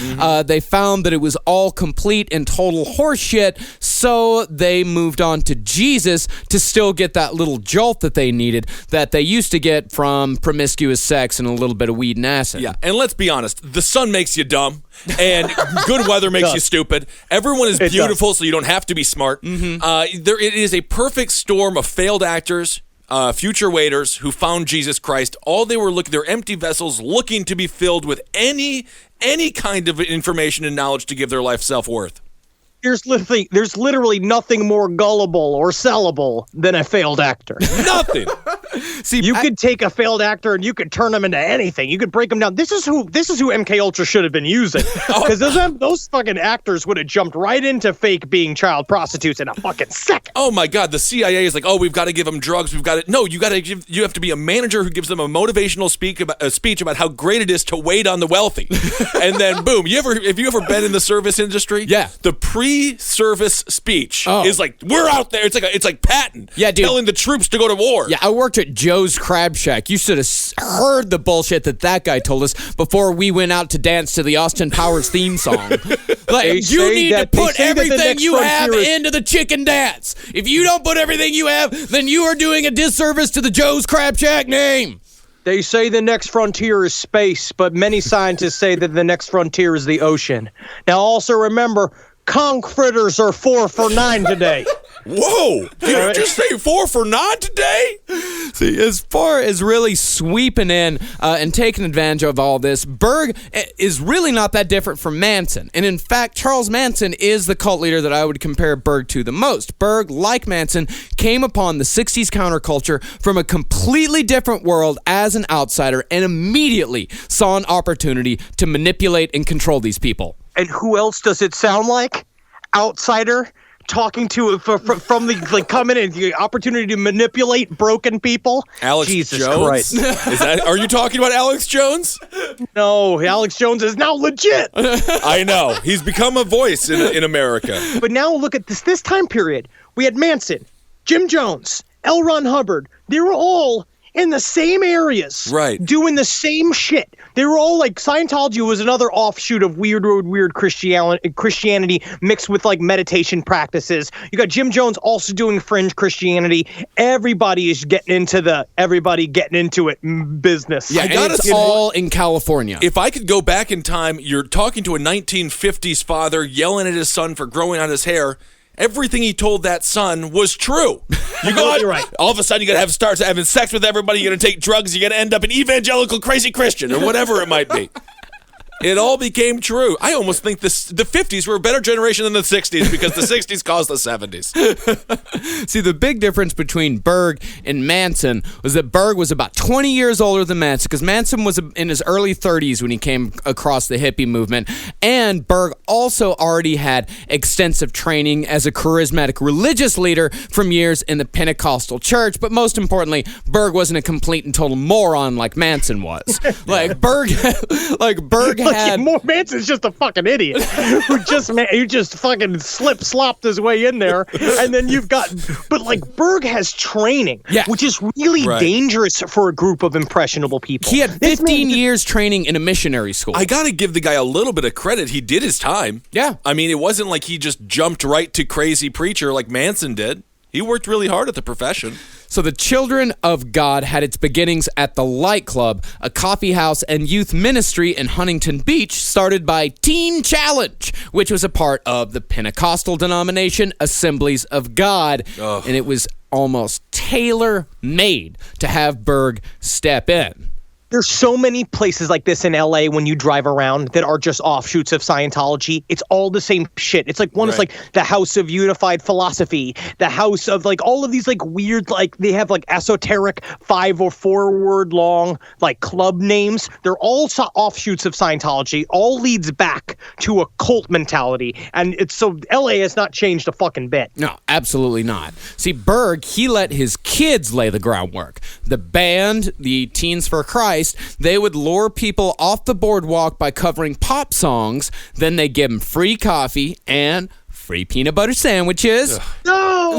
they found that it was all complete and total horseshit, so they moved on to Jesus to still get that little jolt that they needed, that they used to get from promiscuous sex and a little bit of weed and acid. Yeah, and let's be honest, the sun makes you dumb, and good weather makes you stupid. Everyone is beautiful, so you don't have to be smart. It is a perfect storm of failed actors, future waiters who found Jesus Christ. All they were they're empty vessels looking to be filled with any kind of information and knowledge to give their life self-worth. There's literally nothing more gullible or sellable than a failed actor. Nothing. See, you could take a failed actor and you could turn him into anything. You could break him down. This is who MK Ultra should have been using, because those fucking actors would have jumped right into fake being child prostitutes in a fucking second. Oh my God, the CIA is like, we've got to give them drugs. You have to be a manager who gives them a motivational speech about how great it is to wait on the wealthy, and then boom. Have you ever been in the service industry? Yeah. The pre-service speech is like, we're out there. It's like Patton telling the troops to go to war. Yeah, I worked at Joe's Crab Shack. You should have heard the bullshit that guy told us before we went out to dance to the Austin Powers theme song. You need to put everything you have into the chicken dance. If you don't put everything you have, then you are doing a disservice to the Joe's Crab Shack name. They say the next frontier is space, but many scientists say that the next frontier is the ocean. Now also remember, conch fritters are 4 for $9 today. Whoa! Did you just say 4 for $9 today? See, as far as really sweeping in and taking advantage of all this, Berg is really not that different from Manson. And in fact, Charles Manson is the cult leader that I would compare Berg to the most. Berg, like Manson, came upon the 60s counterculture from a completely different world as an outsider and immediately saw an opportunity to manipulate and control these people. And who else does it sound like? Outsider talking to from the like coming in the opportunity to manipulate broken people. Alex Jesus Jones? Christ. Are you talking about Alex Jones? No, Alex Jones is now legit. I know. He's become a voice in America. But now look at this time period. We had Manson, Jim Jones, L. Ron Hubbard. They were all in the same areas, right, doing the same shit. They were all like, Scientology was another offshoot of weird Christianity mixed with like meditation practices. You got Jim Jones also doing fringe Christianity. Everybody is getting into it business. Yeah, and it's all in California. If I could go back in time, you're talking to a 1950s father yelling at his son for growing out his hair. Everything he told that son was true. You go out, right. All of a sudden, you're going to start having sex with everybody. You're going to take drugs. You're going to end up an evangelical crazy Christian or whatever it might be. It all became true. I almost think the 50s were a better generation than the 60s because the 60s caused the 70s. See, the big difference between Berg and Manson was that Berg was about 20 years older than Manson, because Manson was in his early 30s when he came across the hippie movement, and Berg also already had extensive training as a charismatic religious leader from years in the Pentecostal church, but most importantly, Berg wasn't a complete and total moron like Manson was. Berg Manson's just a fucking idiot who just fucking slopped his way in there, and then but like Berg has training, which is really dangerous for a group of impressionable people. He had 15 years training in a missionary school. I gotta give the guy a little bit of credit. He did his time. Yeah, I mean, it wasn't like he just jumped right to crazy preacher like Manson did. He worked really hard at the profession. So the Children of God had its beginnings at the Light Club, a coffee house and youth ministry in Huntington Beach started by Teen Challenge, which was a part of the Pentecostal denomination Assemblies of God. Ugh. And it was almost tailor-made to have Berg step in. There's so many places like this in LA when you drive around that are just offshoots of Scientology. It's all the same shit. It's like one is like the House of Unified Philosophy, the House of like all of these like weird, like they have like esoteric 5 or 4 word long like club names. They're all offshoots of Scientology. All leads back to a cult mentality. And it's so LA has not changed a fucking bit. No, absolutely not. See, Berg, he let his kids lay the groundwork. The band, the Teens for Christ, they would lure people off the boardwalk by covering pop songs. Then they give them free coffee and free peanut butter sandwiches. Ugh. No!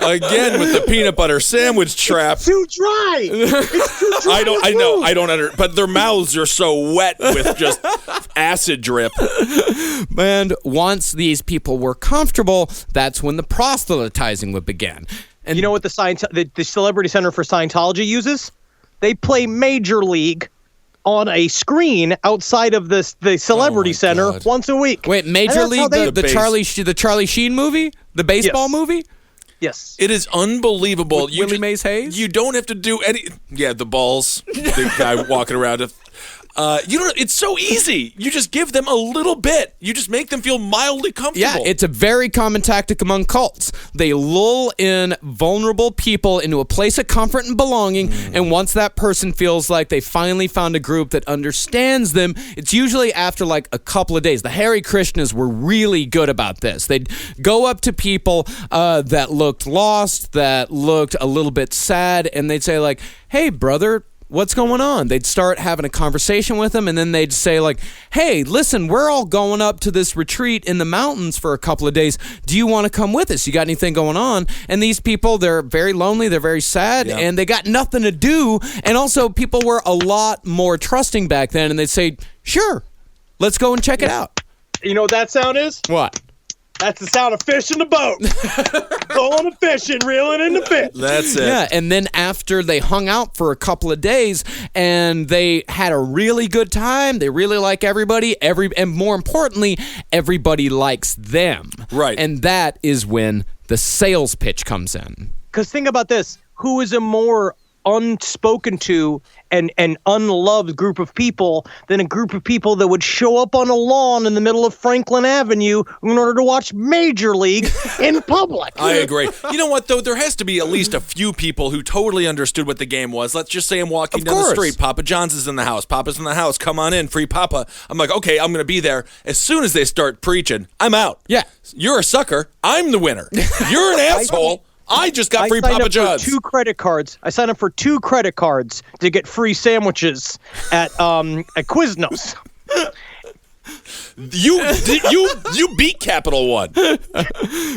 Again with the peanut butter sandwich trap. Too dry. It's too dry. I don't but their mouths are so wet with just acid drip. And once these people were comfortable, that's when the proselytizing would begin. And you know what the Celebrity Center for Scientology uses? They play Major League on a screen outside of the Celebrity Center once a week. Wait, Major League, the Charlie Sheen movie? The baseball movie? Yes. It is unbelievable. With Willie Mays Hayes? You don't have to do any... Yeah, the balls. The guy walking around... it's so easy. You just give them a little bit. You just make them feel mildly comfortable. Yeah, it's a very common tactic among cults. They lull in vulnerable people into a place of comfort and belonging, and once that person feels like they finally found a group that understands them, it's usually after like a couple of days. The Hare Krishnas were really good about this. They'd go up to people that looked lost, that looked a little bit sad, and they'd say like, "Hey, brother, what's going on?" They'd start having a conversation with them, and then they'd say like, "Hey, listen, we're all going up to this retreat in the mountains for a couple of days. Do you want to come with us? You got anything going on?" And these people, they're very lonely, they're very sad, and they got nothing to do. And also, people were a lot more trusting back then, and they'd say, "Sure, let's go and check it out." You know what that sound is? What? That's the sound of fish in the boat. Going to fishing, reeling in the fish. That's it. Yeah, and then after they hung out for a couple of days and they had a really good time, they really like everybody, and more importantly, everybody likes them. Right. And that is when the sales pitch comes in. Because think about this. Who is a more unspoken to and unloved group of people than a group of people that would show up on a lawn in the middle of Franklin Avenue in order to watch Major League in public. I agree. You know what, though? There has to be at least a few people who totally understood what the game was. Let's just say I'm walking down the street. Papa John's is in the house. Papa's in the house. Come on in. Free Papa. I'm like, okay, I'm going to be there. As soon as they start preaching, I'm out. Yeah. You're a sucker. I'm the winner. You're an asshole. I just got free Papa John's. I signed up for 2 credit cards to get free sandwiches at Quiznos. You beat Capital One.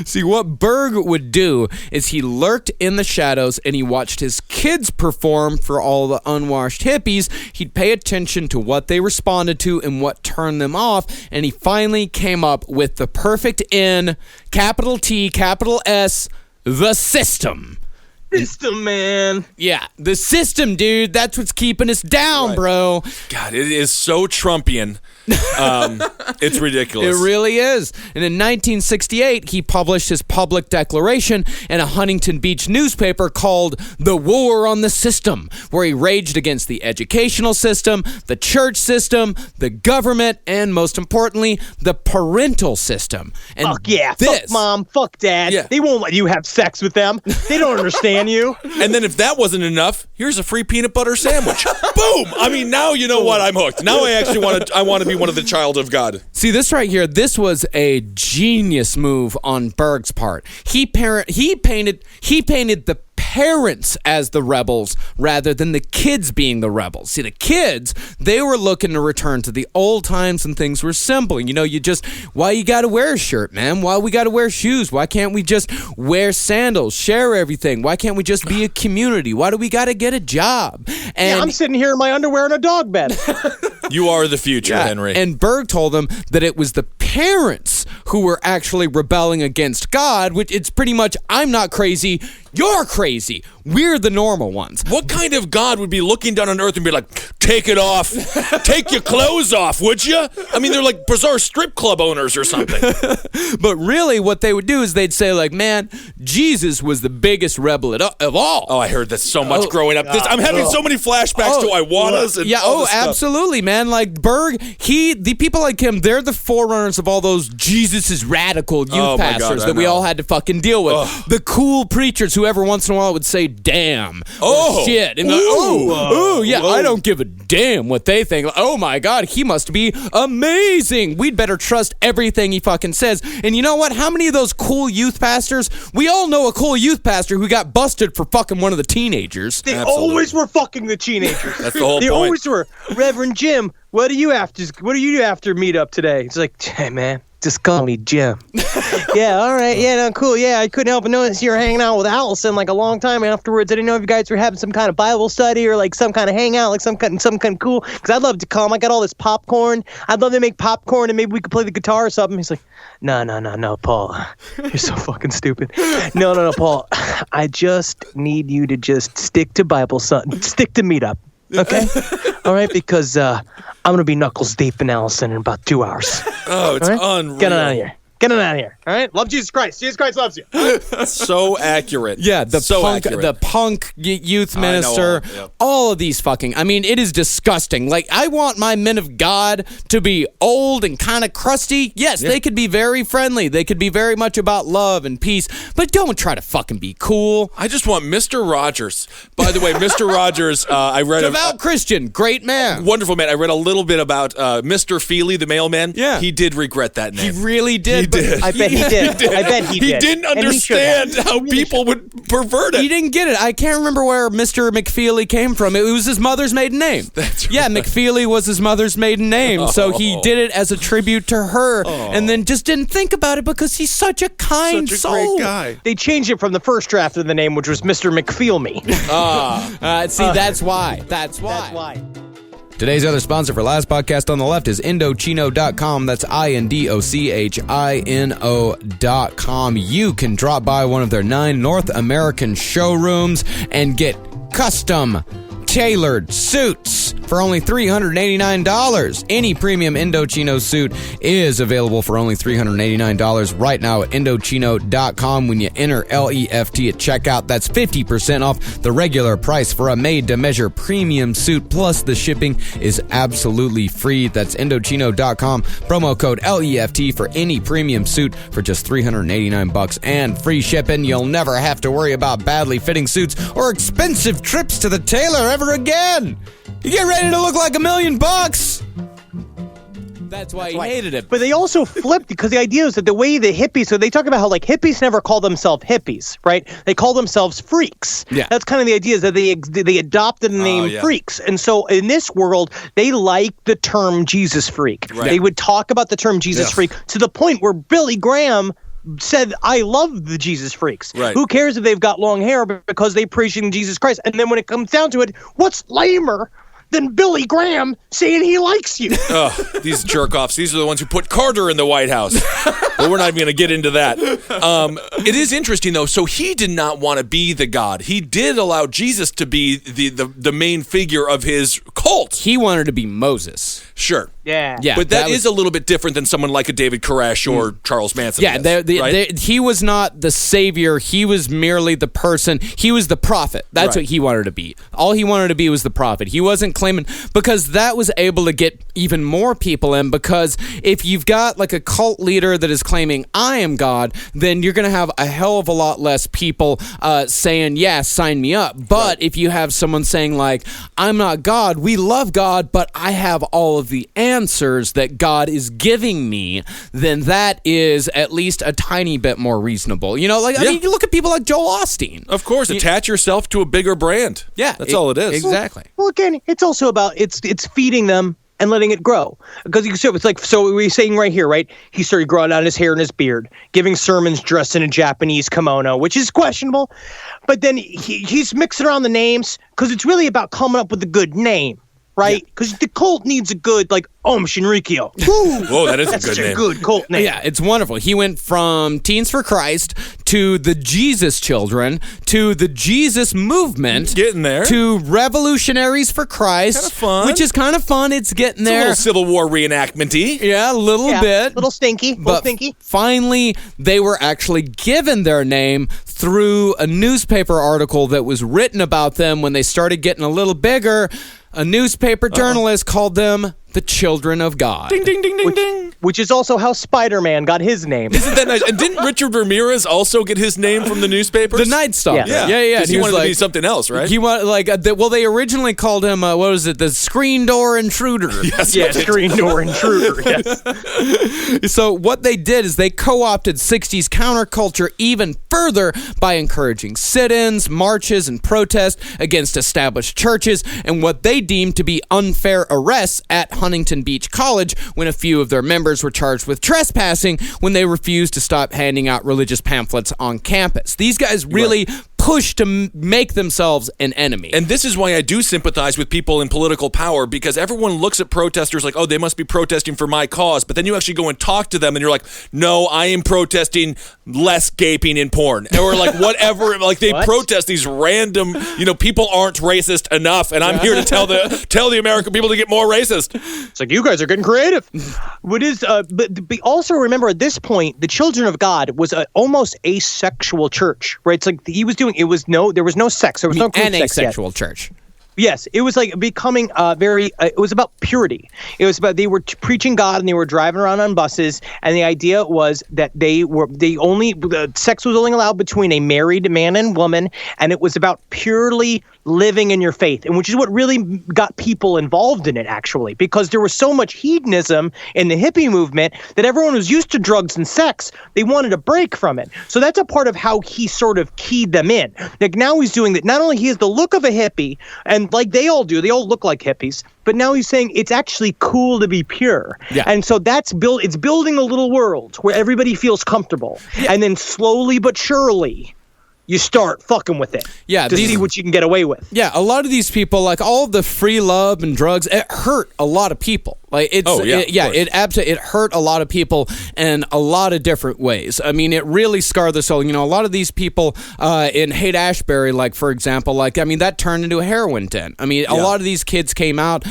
See, what Berg would do is he lurked in the shadows and he watched his kids perform for all the unwashed hippies. He'd pay attention to what they responded to and what turned them off, and he finally came up with the perfect N, capital T, capital S, the system. System, man. Yeah, the system, dude. That's what's keeping us down, bro. God, it is so Trumpian. It's ridiculous. It really is. And in 1968, he published his public declaration in a Huntington Beach newspaper called The War on the System, where he raged against the educational system, the church system, the government, and most importantly, the parental system. And fuck yeah. Fuck mom. Fuck dad. Yeah. They won't let you have sex with them. They don't understand you. And then if that wasn't enough, here's a free peanut butter sandwich. Boom! I mean, now you know what? I'm hooked. Now I actually want to be one of the child of God. See, this right here, this was a genius move on Berg's part. He painted the parents as the rebels rather than the kids being the rebels. See, the kids, they were looking to return to the old times and things were simple. You know, why you gotta wear a shirt, man? Why we gotta wear shoes? Why can't we just wear sandals, share everything? Why can't we just be a community? Why do we gotta get a job? And I'm sitting here in my underwear in a dog bed. You are the future, Henry. And Berg told them that it was the parents who were actually rebelling against God, which it's pretty much, I'm not crazy, you're crazy. We're the normal ones. What kind of God would be looking down on earth and be like, take it off. Take your clothes off, would you? I mean, they're like bizarre strip club owners or something. But really, what they would do is they'd say, like, man, Jesus was the biggest rebel of all. Oh, I heard that so much growing up. I'm having so many flashbacks to Iwanas and all this stuff. Absolutely, man. Like, Berg, the people like him, they're the forerunners of all those Jesus' radical youth pastors that we all had to fucking deal with. The cool preachers who every once in a while would say, damn, shit. And I don't give a damn what they think. Like, oh my God, he must be amazing. We'd better trust everything he fucking says. And you know what? How many of those cool youth pastors, we all know a cool youth pastor who got busted for fucking one of the teenagers. They always were fucking the teenagers. That's the whole point. They always were. Reverend Jim, what do you after meetup today? It's like, hey man, just call me Jim. Yeah, all right. Yeah, no, cool. Yeah, I couldn't help but notice you were hanging out with Allison like a long time afterwards. I didn't know if you guys were having some kind of Bible study or like some kind of hangout, like some kind of cool. Because I'd love to come. I got all this popcorn. I'd love to make popcorn and maybe we could play the guitar or something. He's like, no, Paul. You're so fucking stupid. No, Paul. I just need you to just stick to Bible, son. Stick to meetup. Okay? All right, because I'm going to be knuckles deep in Allison in about 2 hours. Oh, it's unreal. Get it out of here. Get it out of here. All right? Love Jesus Christ. Jesus Christ loves you. So accurate. Yeah, the punk youth minister, all of these fucking, I mean, it is disgusting. Like, I want my men of God to be old and kind of crusty. Yes, they could be very friendly. They could be very much about love and peace, but don't try to fucking be cool. I just want Mr. Rogers. By the way, Mr. Rogers, I read devout Christian, great man. Wonderful man. I read a little bit about Mr. Feely, the mailman. Yeah. He did regret that name. He really did. I bet he did. I bet he did. He didn't understand how people would pervert it. He didn't get it. I can't remember where Mr. McFeely came from. It was his mother's maiden name. That's right. Yeah, McFeely was his mother's maiden name, so he did it as a tribute to her, and then just didn't think about it because he's such a kind soul. Such a great guy. They changed it from the first draft of the name, which was Mr. McFeel Me. That's why. That's why. Today's other sponsor for Last Podcast on the Left is Indochino.com. That's INDOCHINO.com. You can drop by one of their 9 North American showrooms and get custom tailored suits for only $389. Any premium Indochino suit is available for only $389 right now at Indochino.com. When you enter LEFT at checkout, that's 50% off the regular price for a made-to-measure premium suit, plus the shipping is absolutely free. That's Indochino.com. Promo code LEFT for any premium suit for just $389 and free shipping. You'll never have to worry about badly fitting suits or expensive trips to the tailor ever again. You get ready to look like $1 million. That's why he hated it. But they also flipped, because the idea is that the way the hippies, so they talk about how like hippies never call themselves hippies, right? They call themselves freaks. Yeah. That's kind of the idea, is that they adopted the name freaks. And so in this world, they like the term Jesus freak. Right. They would talk about the term Jesus freak to the point where Billy Graham said, I love the Jesus freaks. Right. Who cares if they've got long hair because they preach in Jesus Christ? And then when it comes down to it, what's lamer than Billy Graham saying he likes you? These jerk-offs. These are the ones who put Carter in the White House. But we're not even going to get into that. It is interesting, though. So he did not want to be the God. He did allow Jesus to be the main figure of his cult. He wanted to be Moses. Sure. Yeah. But that is a little bit different than someone like a David Koresh or Charles Manson. Yeah, right? he was not the savior. He was merely the person. He was the prophet. That's what he wanted to be. All he wanted to be was the prophet. He wasn't claiming, because that was able to get even more people in, because if you've got like a cult leader that is claiming, I am God, then you're going to have a hell of a lot less people saying, yeah, sign me up. But if you have someone saying like, I'm not God, we love God, but I have all of the answers that God is giving me, then that is at least a tiny bit more reasonable. You know, like, I mean, you look at people like Joel Osteen. Of course, attach yourself to a bigger brand. Yeah. That's all it is. Exactly. Well, again, it's also about it's feeding them and letting it grow. Because it's like, so we're saying right here, right? He started growing out his hair and his beard, giving sermons dressed in a Japanese kimono, which is questionable. But then he's mixing around the names, because it's really about coming up with a good name, right? Because the cult needs a good, like, Om Shinrikyo. Whoa, that is a That's good such name. a good cult name. Yeah, it's wonderful. He went from Teens for Christ to the Jesus Children to the Jesus Movement. Getting there. To Revolutionaries for Christ. Kinda fun. Which is kind of fun. It's getting It's a there. little Civil War reenactment-y. Yeah, a little bit. Little stinky. But finally, they were actually given their name through a newspaper article that was written about them when they started getting a little bigger. A newspaper journalist called them the Children of God. Ding, ding, ding, ding, ding. Which is also how Spider-Man got his name. Isn't that nice? And didn't Richard Ramirez also get his name from the newspapers? The Night Stalker. Yeah. Yeah. 'Cause he wanted to be something else, right? He wanted, like, well, they originally called him, what was it, the Screen Door Intruder. Yes, Yeah, Screen Door Intruder. Yes. So what they did is they co-opted 60s counterculture even further by encouraging sit-ins, marches, and protests against established churches and what they deemed to be unfair arrests at Huntington Beach College, when a few of their members were charged with trespassing when they refused to stop handing out religious pamphlets on campus. These guys really pushed to make themselves an enemy. And this is why I do sympathize with people in political power, because everyone looks at protesters like, oh, they must be protesting for my cause. But then you actually go and talk to them and you're like, no, I am protesting less gaping in porn. Or like whatever, like they protest these random, people aren't racist enough. And I'm here to tell the American people to get more racist. It's like, you guys are getting creative. But also remember, at this point, the Children of God was almost asexual church, right? It's like he was doing, there was no sex. There was no group an sex yet. asexual church. Yes, it was like becoming it was about purity. It was about, they were preaching God and they were driving around on buses, and the idea was that sex was only allowed between a married man and woman, and it was about purely living in your faith, and which is what really got people involved in it, actually, because there was so much hedonism in the hippie movement that everyone was used to drugs and sex. They wanted a break from it. So that's a part of how he sort of keyed them in. Like, now he's doing that. Not only he has the look of a hippie, and like they all do, they all look like hippies, but now he's saying it's actually cool to be pure. Yeah. And so it's building a little world where everybody feels comfortable. Yeah. And then slowly but surely, you start fucking with it. Yeah, to see what you can get away with. Yeah, a lot of these people, like all of the free love and drugs, it hurt a lot of people. Like it hurt a lot of people in a lot of different ways. I mean, it really scarred their soul. You know, a lot of these people in Haight-Ashbury, like for example, that turned into a heroin den. I mean, a lot of these kids came out.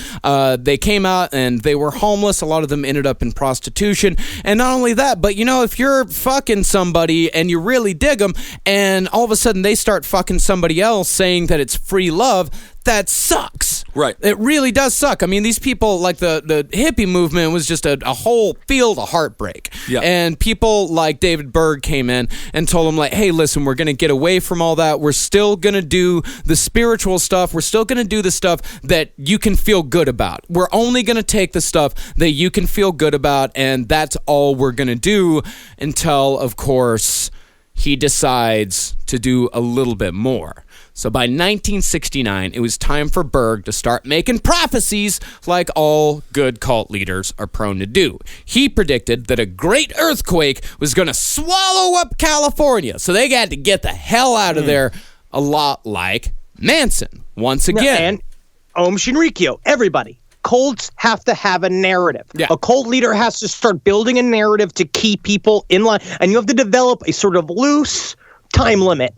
They came out and they were homeless. A lot of them ended up in prostitution. And not only that, but you know, if you're fucking somebody and you really dig them, and all of a sudden they start fucking somebody else saying that it's free love, that sucks. Right. It really does suck. I mean, these people, like the hippie movement was just a whole field of heartbreak. Yeah. And people like David Berg came in and told them, like, hey, listen, we're going to get away from all that. We're still going to do the spiritual stuff. We're still going to do the stuff that you can feel good about. We're only going to take the stuff that you can feel good about, and that's all we're going to do until, of course, he decides to do a little bit more. So by 1969, it was time for Berg to start making prophecies like all good cult leaders are prone to do. He predicted that a great earthquake was going to swallow up California, so they got to get the hell out of there, a lot like Manson, once again. And Om Shinrikyo, everybody. Cults have to have a narrative. Yeah. A cult leader has to start building a narrative to keep people in line, and you have to develop a sort of loose time limit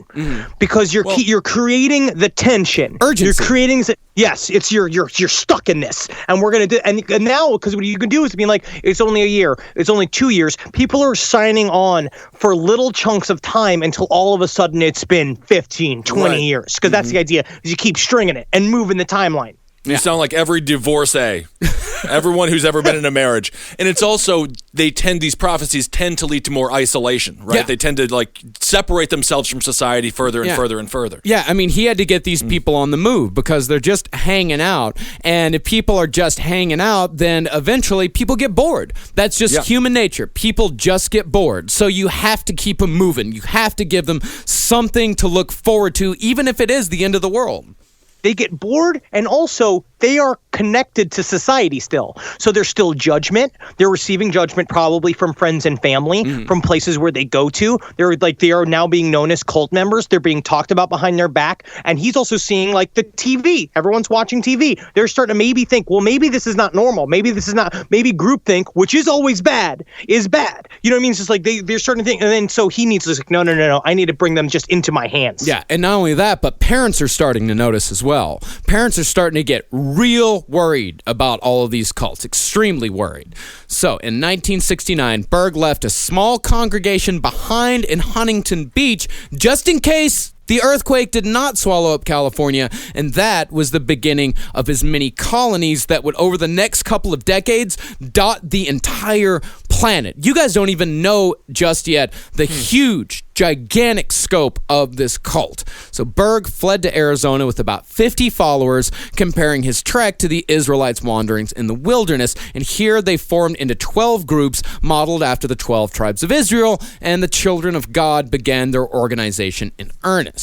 because you're creating the tension. Urgency. You're creating it's you're stuck in this, and we're gonna do. And now, because what you can do is be like, it's only a year, it's only 2 years. People are signing on for little chunks of time until all of a sudden it's been 15, 20 years. Because that's the idea. Is you keep stringing it and moving the timeline. You sound like every divorcee, everyone who's ever been in a marriage. And it's also, these prophecies tend to lead to more isolation, right? Yeah. They tend to like separate themselves from society further and further and further. Yeah, I mean, he had to get these people on the move because they're just hanging out. And if people are just hanging out, then eventually people get bored. That's just human nature. People just get bored. So you have to keep them moving. You have to give them something to look forward to, even if it is the end of the world. They get bored, and also they are connected to society still. So there's still judgment. They're receiving judgment probably from friends and family, from places where they go to. They are now being known as cult members. They're being talked about behind their back. And he's also seeing like the TV. Everyone's watching TV. They're starting to maybe think, well, maybe this is not normal. Maybe this is not, maybe groupthink, which is always bad, is bad. You know what I mean? It's just like they're starting to think. And then so he needs to like, no. I need to bring them just into my hands. Yeah, and not only that, but parents are starting to notice as well. Parents are starting to get real worried about all of these cults, extremely worried. So in 1969, Berg left a small congregation behind in Huntington Beach just in case the earthquake did not swallow up California, and that was the beginning of his many colonies that would, over the next couple of decades, dot the entire planet. You guys don't even know just yet the huge, gigantic scope of this cult. So Berg fled to Arizona with about 50 followers, comparing his trek to the Israelites' wanderings in the wilderness, and here they formed into 12 groups modeled after the 12 tribes of Israel, and the Children of God began their organization in earnest.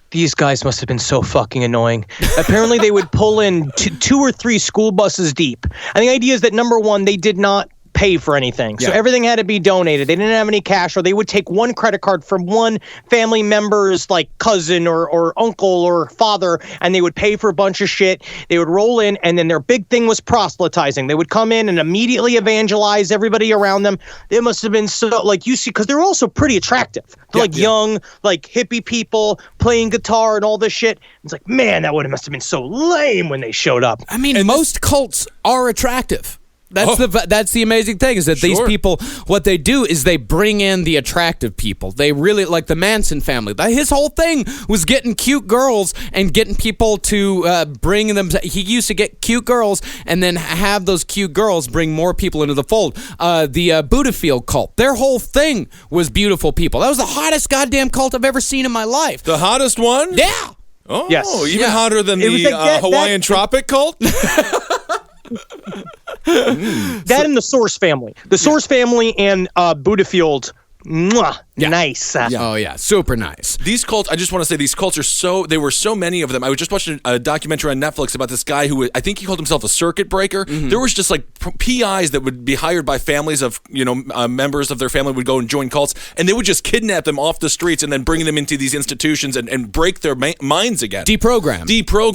These guys must have been so fucking annoying. Apparently, they would pull in 2 or 3 school buses deep. And the idea is that, number one, they did not pay for anything. So everything had to be donated. They didn't have any cash, or they would take one credit card from one family member's like cousin or uncle or father, and they would pay for a bunch of shit. They would roll in, and then their big thing was proselytizing. They would come in and immediately evangelize everybody around them. They must have been so, like, you see, because they're also pretty attractive. They're young, like hippie people playing guitar and all this shit. It's like, man, that must have been so lame when they showed up. I mean, most cults are attractive. That's the amazing thing, is that these people, what they do is they bring in the attractive people. They really, like the Manson family. His whole thing was getting cute girls and getting people to bring them. He used to get cute girls and then have those cute girls bring more people into the fold. The Buddha Field cult, their whole thing was beautiful people. That was the hottest goddamn cult I've ever seen in my life. The hottest one? Yeah. Oh, yes. Even hotter than the Hawaiian Tropic cult? That and the Source family. The Source family and Buddha Field Mwah, Yeah. nice. Oh yeah, super nice. These cults, I just want to say, these cults there were so many of them. I was just watching a documentary on Netflix about this guy who, I think he called himself a circuit breaker. There was just like PIs that would be hired by families of, members of their family would go and join cults, and they would just kidnap them off the streets and then bring them into these institutions and break their minds again. Deprogramming.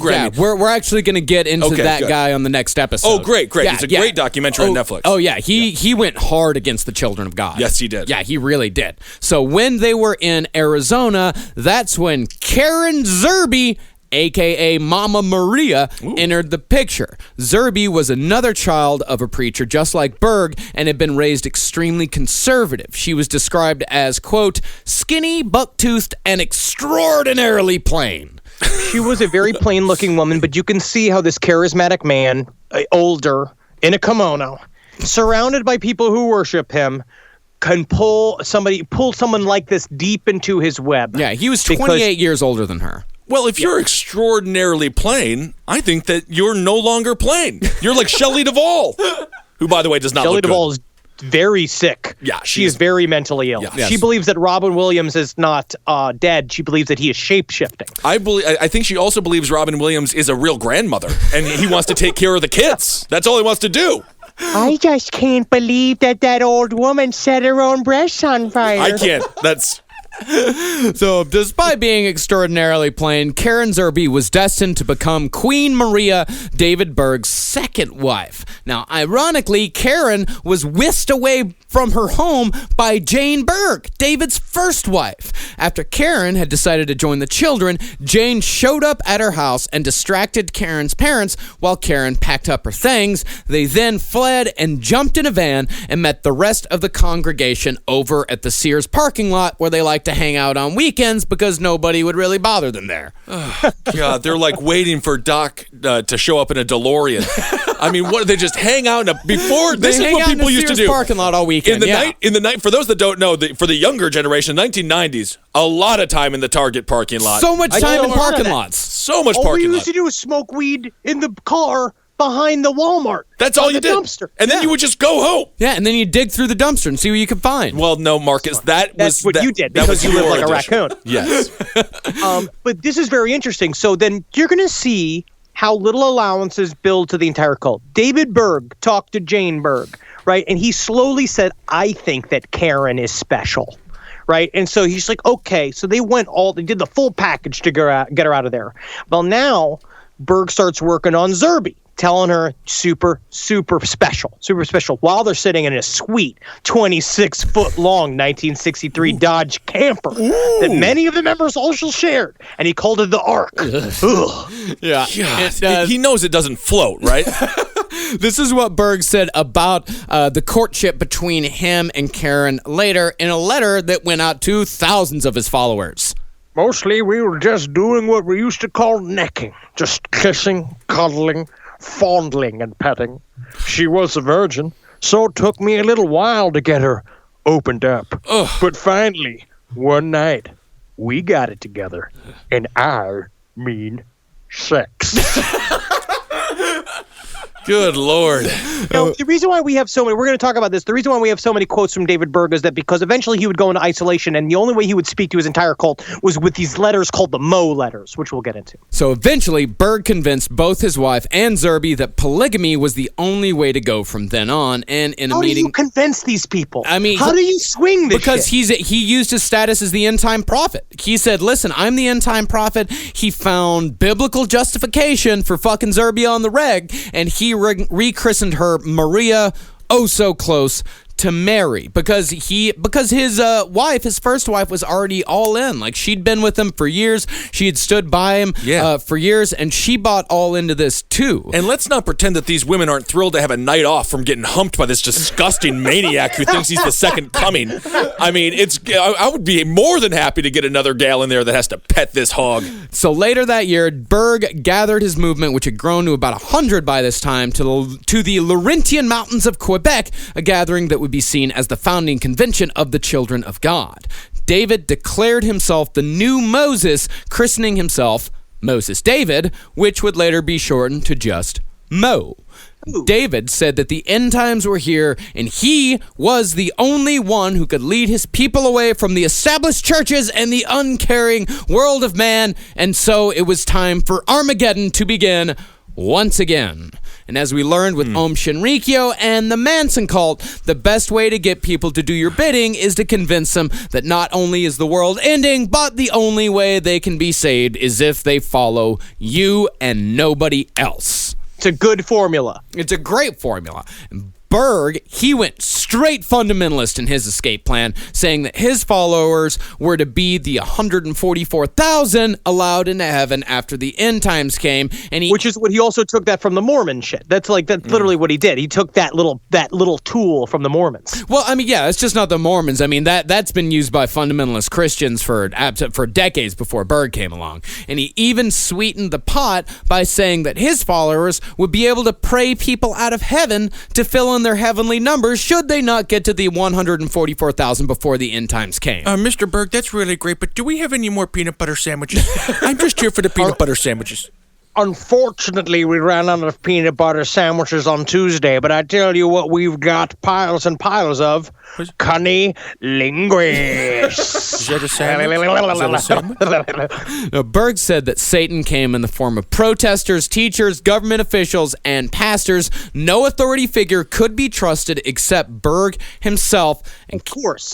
Yeah, we're actually going to get into that guy on the next episode. Oh, great. Yeah, it's a great documentary on Netflix. Oh, yeah. He went hard against the children of God. Yes, he did. Yeah, he really did. So when they were in Arizona, that's when Karen Zerby, a.k.a. Mama Maria, entered the picture. Zerby was another child of a preacher just like Berg and had been raised extremely conservative. She was described as, quote, skinny, buck-toothed, and extraordinarily plain. She was a very plain-looking woman, but you can see how this charismatic man, older, in a kimono, surrounded by people who worship him, can pull someone like this deep into his web. Yeah, he was 28 years older than her. Well, if you're extraordinarily plain, I think that you're no longer plain. You're like Shelley Duvall, who, by the way, does not Shelley look Duvall good. is very sick. Yeah, she is very mentally ill. Yeah. She believes that Robin Williams is not dead. She believes that he is shape-shifting. I think she also believes Robin Williams is a real grandmother, and he wants to take care of the kids. That's all he wants to do. I just can't believe that old woman set her own breasts on fire. I can't. That's... So, despite being extraordinarily plain, Karen Zerby was destined to become Queen Maria, David Berg's second wife. Now, ironically, Karen was whisked away from her home by Jane Berg, David's first wife. After Karen had decided to join the children, Jane showed up at her house and distracted Karen's parents while Karen packed up her things. They then fled and jumped in a van and met the rest of the congregation over at the Sears parking lot where they like to hang out on weekends because nobody would really bother them there. God, they're like waiting for Doc to show up in a DeLorean. I mean, what, they just hang out before? This is what people used to do. Parking lot all weekend. In the night, for those that don't know, for the younger generation, 1990s, a lot of time in the Target parking lot. So much time in parking lots. So much all parking we lot. used to do was smoke weed in the car behind the Walmart. That's all you did. Dumpster. And then you would just go home. Yeah, and then you dig through the dumpster and see what you can find. Well, no, Marcus, that's what you did because you live like a raccoon. Yes. But this is very interesting. So then you're going to see how little allowances build to the entire cult. David Berg talked to Jane Berg, right? And he slowly said, I think that Karen is special, right? And so he's like, okay. So they did the full package to get her out of there. Well, now Berg starts working on Zerby, telling her super, super special, while they're sitting in a sweet 26-foot-long 1963 Dodge camper that many of the members also shared, and he called it the Ark. Yeah. He knows it doesn't float, right? This is what Berg said about the courtship between him and Karen later in a letter that went out to thousands of his followers. Mostly we were just doing what we used to call necking. Just kissing, cuddling, fondling, and petting. She was a virgin, so it took me a little while to get her opened up. But finally, one night, we got it together. And I mean sex. Good Lord. The reason why we have so many, we're going to talk about this, the reason why we have so many quotes from David Berg is that because eventually he would go into isolation, and the only way he would speak to his entire cult was with these letters called the Mo letters, which we'll get into. So eventually, Berg convinced both his wife and Zerby that polygamy was the only way to go from then on, and in a How meeting... do you convince these people? I mean... How do you swing this Because shit? he used his status as the end-time prophet. He said, listen, I'm the end-time prophet. He found biblical justification for fucking Zerby on the reg, and he rechristened her Maria, oh so close to Mary, because his wife, his first wife, was already all in. Like, she'd been with him for years. She had stood by him for years, and she bought all into this too. And let's not pretend that these women aren't thrilled to have a night off from getting humped by this disgusting maniac who thinks he's the second coming. I mean, I would be more than happy to get another gal in there that has to pet this hog. So later that year, Berg gathered his movement, which had grown to about 100 by this time, to the Laurentian Mountains of Quebec, a gathering that would be seen as the founding convention of the Children of God. David declared himself the new Moses, christening himself Moses David, which would later be shortened to just Mo. David said that the end times were here, and he was the only one who could lead his people away from the established churches and the uncaring world of man, and so it was time for Armageddon to begin once again. And as we learned with Om Shinrikyo and the Manson cult, the best way to get people to do your bidding is to convince them that not only is the world ending, but the only way they can be saved is if they follow you and nobody else. It's a good formula. It's a great formula. Berg, he went straight fundamentalist in his escape plan, saying that his followers were to be the 144,000 allowed into heaven after the end times came, and Which is what he also took that from the Mormon shit. That's literally what he did. He took that little tool from the Mormons. Well, I mean, yeah, it's just not the Mormons. I mean, that's been used by fundamentalist Christians for decades before Berg came along. And he even sweetened the pot by saying that his followers would be able to pray people out of heaven to fill in their heavenly numbers should they not get to the 144,000 before the end times came. Mr. Berg, that's really great, but do we have any more peanut butter sandwiches? I'm just here for the peanut butter sandwiches. Unfortunately, we ran out of peanut butter sandwiches on Tuesday, but I tell you what we've got piles and piles of. Cunnilingus. Is that a sandwich? Now, Berg said that Satan came in the form of protesters, teachers, government officials, and pastors. No authority figure could be trusted except Berg himself. And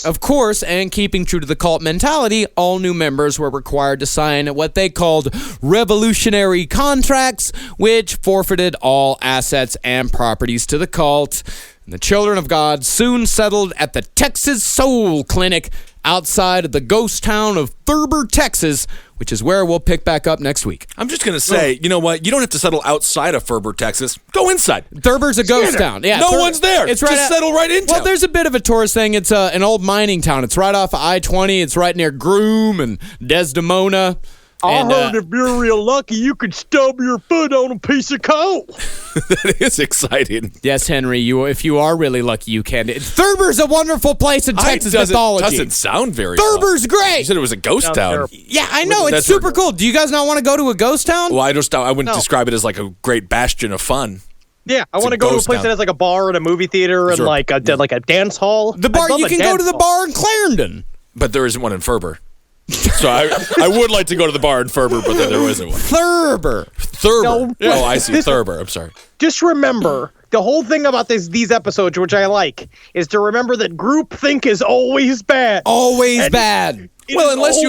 Of course, and keeping true to the cult mentality, all new members were required to sign what they called revolutionary contracts, which forfeited all assets and properties to the cult. And the children of God soon settled at the Texas Soul Clinic outside of the ghost town of Thurber, Texas, which is where we'll pick back up next week. I'm just going to say, you know what? You don't have to settle outside of Thurber, Texas. Go inside. Thurber's a ghost town. Yeah, no one's there. It's just settle right in town. Well, there's a bit of a tourist thing. It's an old mining town. It's right off of I-20. It's right near Groom and Desdemona. I heard if you're real lucky, you could stub your foot on a piece of coal. That is exciting. Yes, Henry, if you are really lucky, you can. Thurber's a wonderful place in Texas mythology. Doesn't sound very Thurber's fun. great. You said it was a ghost town. Yeah, I know. It's super cool. Do you guys not want to go to a ghost town? Well, I wouldn't describe it as like a great bastion of fun. Yeah, I want to go to a place that has like a bar and a movie theater and like a dance hall. The bar, you can go to the bar in Clarendon. But there isn't one in Thurber. So I would like to go to the bar in Thurber, but there isn't one. Thurber. No, oh, I see. Thurber. I'm sorry. Just remember, the whole thing about these episodes, which I like, is to remember that groupthink is always bad. Always bad. Well, unless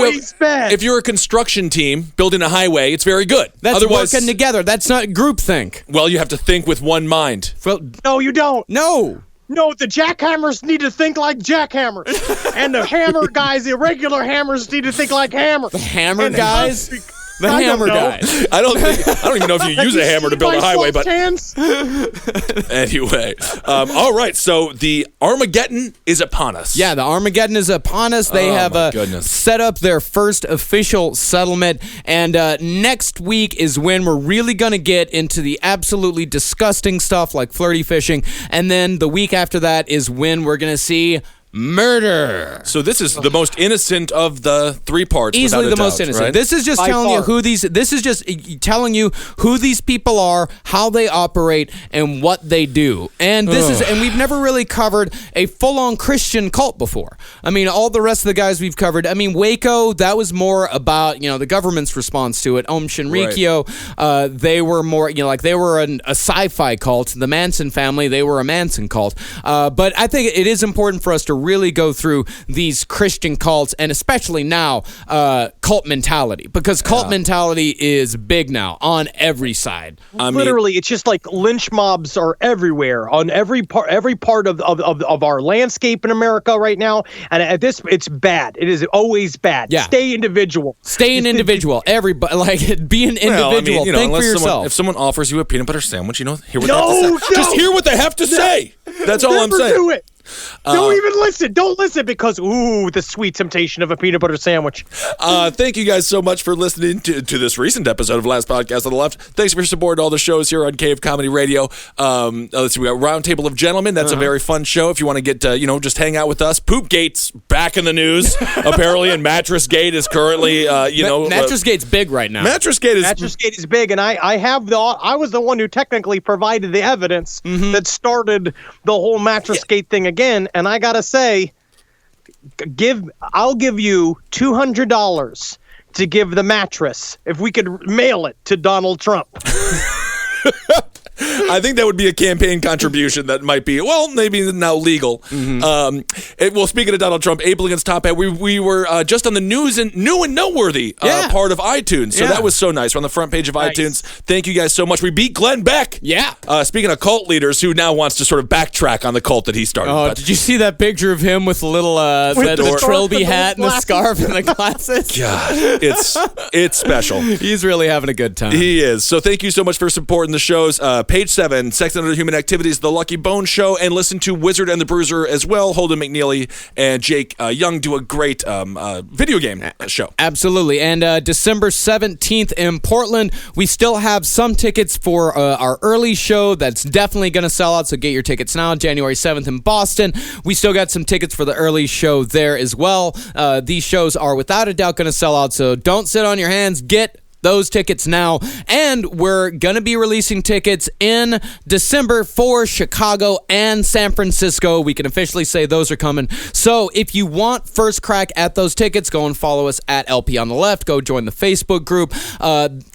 if you're a construction team building a highway, it's very good. That's working together. That's not groupthink. Well, you have to think with one mind. Well, no, you don't. No, the jackhammers need to think like jackhammers. And the hammer guys, the irregular hammers, need to think like hammers. The hammer guys? The hammer guys. I don't even know if you use a hammer to build a highway, but anyway. All right, so the Armageddon is upon us. Yeah, the Armageddon is upon us. They have set up their first official settlement, and next week is when we're really going to get into the absolutely disgusting stuff like flirty fishing, and then the week after that is when we're going to see murder. So this is the most innocent of the three parts. Easily the most innocent. Right? This is just telling you who these. This is just telling you who these people are, how they operate, and what they do. And this is, and we've never really covered a full-on Christian cult before. I mean, all the rest of the guys we've covered. I mean, Waco. That was more about the government's response to it. Om Shinrikyo. Right. They were more like they were a sci-fi cult. The Manson family. They were a Manson cult. But I think it is important for us to really go through these Christian cults, and especially now cult mentality, because cult mentality is big now on every side. Literally, it's just like lynch mobs are everywhere on every part of our landscape in America right now, and at this, it's bad. It is always bad. Yeah. Stay individual. Stay an individual. Everybody, be an individual. Think for yourself. If someone offers you a peanut butter sandwich, hear what they have to say. Just hear what they have to say. That's all I'm saying. Do it. Don't even listen. Don't listen because, ooh, the sweet temptation of a peanut butter sandwich. Thank you guys so much for listening to this recent episode of Last Podcast on the Left. Thanks for supporting all the shows here on Cave Comedy Radio. Let's see, we got Roundtable of Gentlemen. That's a very fun show if you want to get, just hang out with us. Poopgate's back in the news, apparently, and Mattress Gate is currently, Mattress Gate's big right now. Mattress Gate is big, and I was the one who technically provided the evidence that started the whole Mattress Gate thing again, and I gotta say, I'll give you $200 to give the mattress if we could mail it to Donald Trump. I think that would be a campaign contribution that might be, maybe now legal. Speaking of Donald Trump, Abe Lincoln's Top Hat, we were just on the new and noteworthy part of iTunes. So that was so nice. We're on the front page of iTunes. Thank you guys so much. We beat Glenn Beck. Yeah. Speaking of cult leaders, who now wants to sort of backtrack on the cult that he started. Oh, did you see that picture of him with the little the Trilby hat and the scarf and the glasses? God, it's special. He's really having a good time. He is. So thank you so much for supporting the shows. Page 7, Sex and Other Human Activities, The Lucky Bone Show, and listen to Wizard and the Bruiser as well. Holden McNeely and Jake Young do a great video game show. Absolutely. And December 17th in Portland, we still have some tickets for our early show that's definitely going to sell out, so get your tickets now. January 7th in Boston, we still got some tickets for the early show there as well. These shows are without a doubt going to sell out, so don't sit on your hands. Get those tickets now. And we're going to be releasing tickets in December for Chicago and San Francisco. We can officially say those are coming. So if you want first crack at those tickets, go and follow us at LP on the Left. Go join the Facebook group.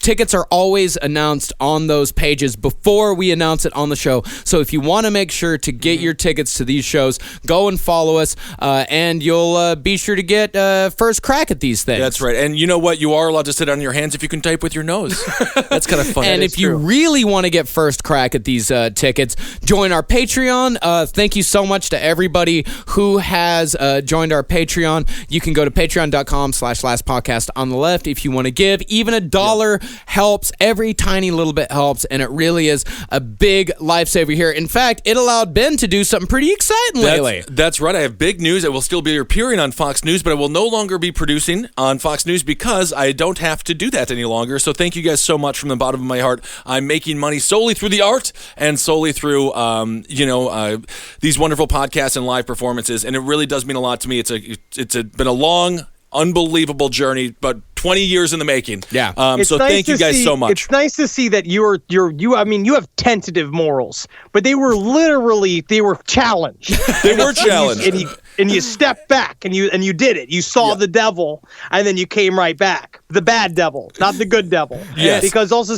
Tickets are always announced on those pages before we announce it on the show. So if you want to make sure to get your tickets to these shows, go and follow us, and you'll be sure to get first crack at these things. That's right. And you know what? You are allowed to sit on your hands if you can type with your nose. That's kind of fun. And if you really want to get first crack at these tickets, join our Patreon. Thank you so much to everybody who has joined our Patreon. You can go to patreon.com/lastpodcast on the left if you want to give. Even $1 helps. Every tiny little bit helps, and it really is a big lifesaver here. In fact, it allowed Ben to do something pretty exciting lately. That's right. I have big news. I will still be appearing on Fox News, but I will no longer be producing on Fox News because I don't have to do that any longer. So thank you guys so much from the bottom of my heart. I'm making money solely through the art and solely through, these wonderful podcasts and live performances, and it really does mean a lot to me. It's been a long, unbelievable journey, but 20 years in the making. Yeah. So thank you guys so much. It's nice to see that you have tentative morals, but they were challenged. They were challenged. And you stepped back and you did it. You saw the devil and then you came right back. The bad devil, not the good devil. Yes. Because also,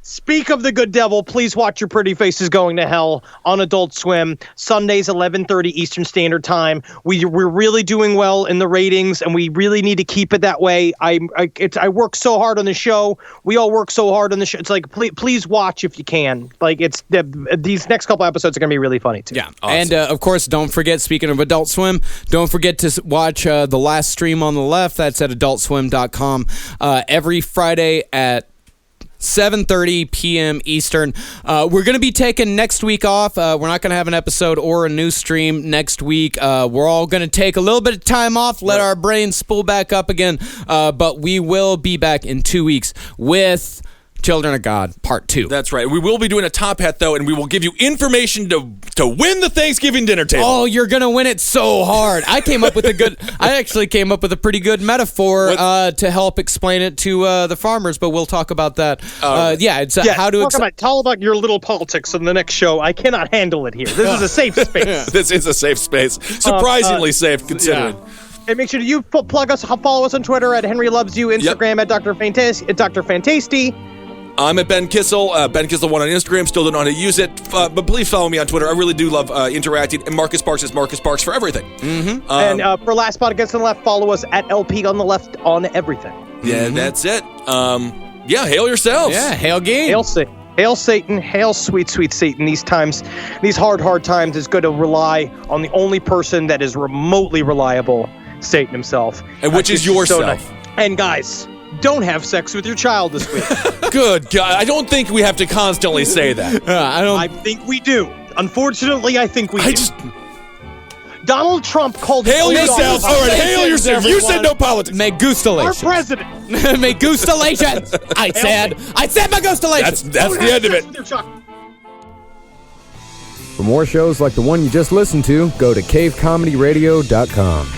speak of the good devil, please watch Your Pretty Faces Going to Hell on Adult Swim, Sundays 11:30 Eastern Standard Time. We're really doing well in the ratings, and we really need to keep it that way. I work so hard on the show. We all work so hard on the show. It's like, please watch if you can. Like, these next couple episodes are going to be really funny too. Yeah, awesome. And of course, don't forget, speaking of Adult Swim, don't forget to watch the last stream on the left. That's at adultswim.com every Friday at 7:30 p.m. Eastern. We're going to be taking next week off. We're not going to have an episode or a new stream next week. We're all going to take a little bit of time off, let our brains spool back up again. But we will be back in 2 weeks with Children of God, Part 2. That's right. We will be doing a top hat, though, and we will give you information to win the Thanksgiving dinner table. Oh, you're going to win it so hard. I actually came up with a pretty good metaphor to help explain it to the farmers, but we'll talk about that. How to... Tell about your little politics in the next show. I cannot handle it here. This is a safe space. This is a safe space. Surprisingly safe, considering. Yeah. And make sure you plug us, follow us on Twitter at Henry Loves You, Instagram at Dr. Fantasty. I'm at Ben Kissel, Ben Kissel1 on Instagram. Still don't know how to use it, but please follow me on Twitter. I really do love interacting. And Marcus Parks is Marcus Parks for everything. Mm-hmm. And for Last Podcast on the Left, follow us at LP on the Left on everything. Yeah, that's it. Hail yourselves. Yeah, hail game. Hail Satan, hail sweet, sweet Satan. These times, these hard times, it's good to rely on the only person that is remotely reliable, Satan himself. And which is yourself. So nice. And guys, don't have sex with your child this week. Good God. I don't think we have to constantly say that. I think we do. Unfortunately, I think we do. Donald Trump called Hail yourself. All right, hail Congratulations, yourself. You said no politics. Our Megustalations. president. Megustalations. I said megustalations. That's the end of it. For more shows like the one you just listened to, go to cavecomedyradio.com.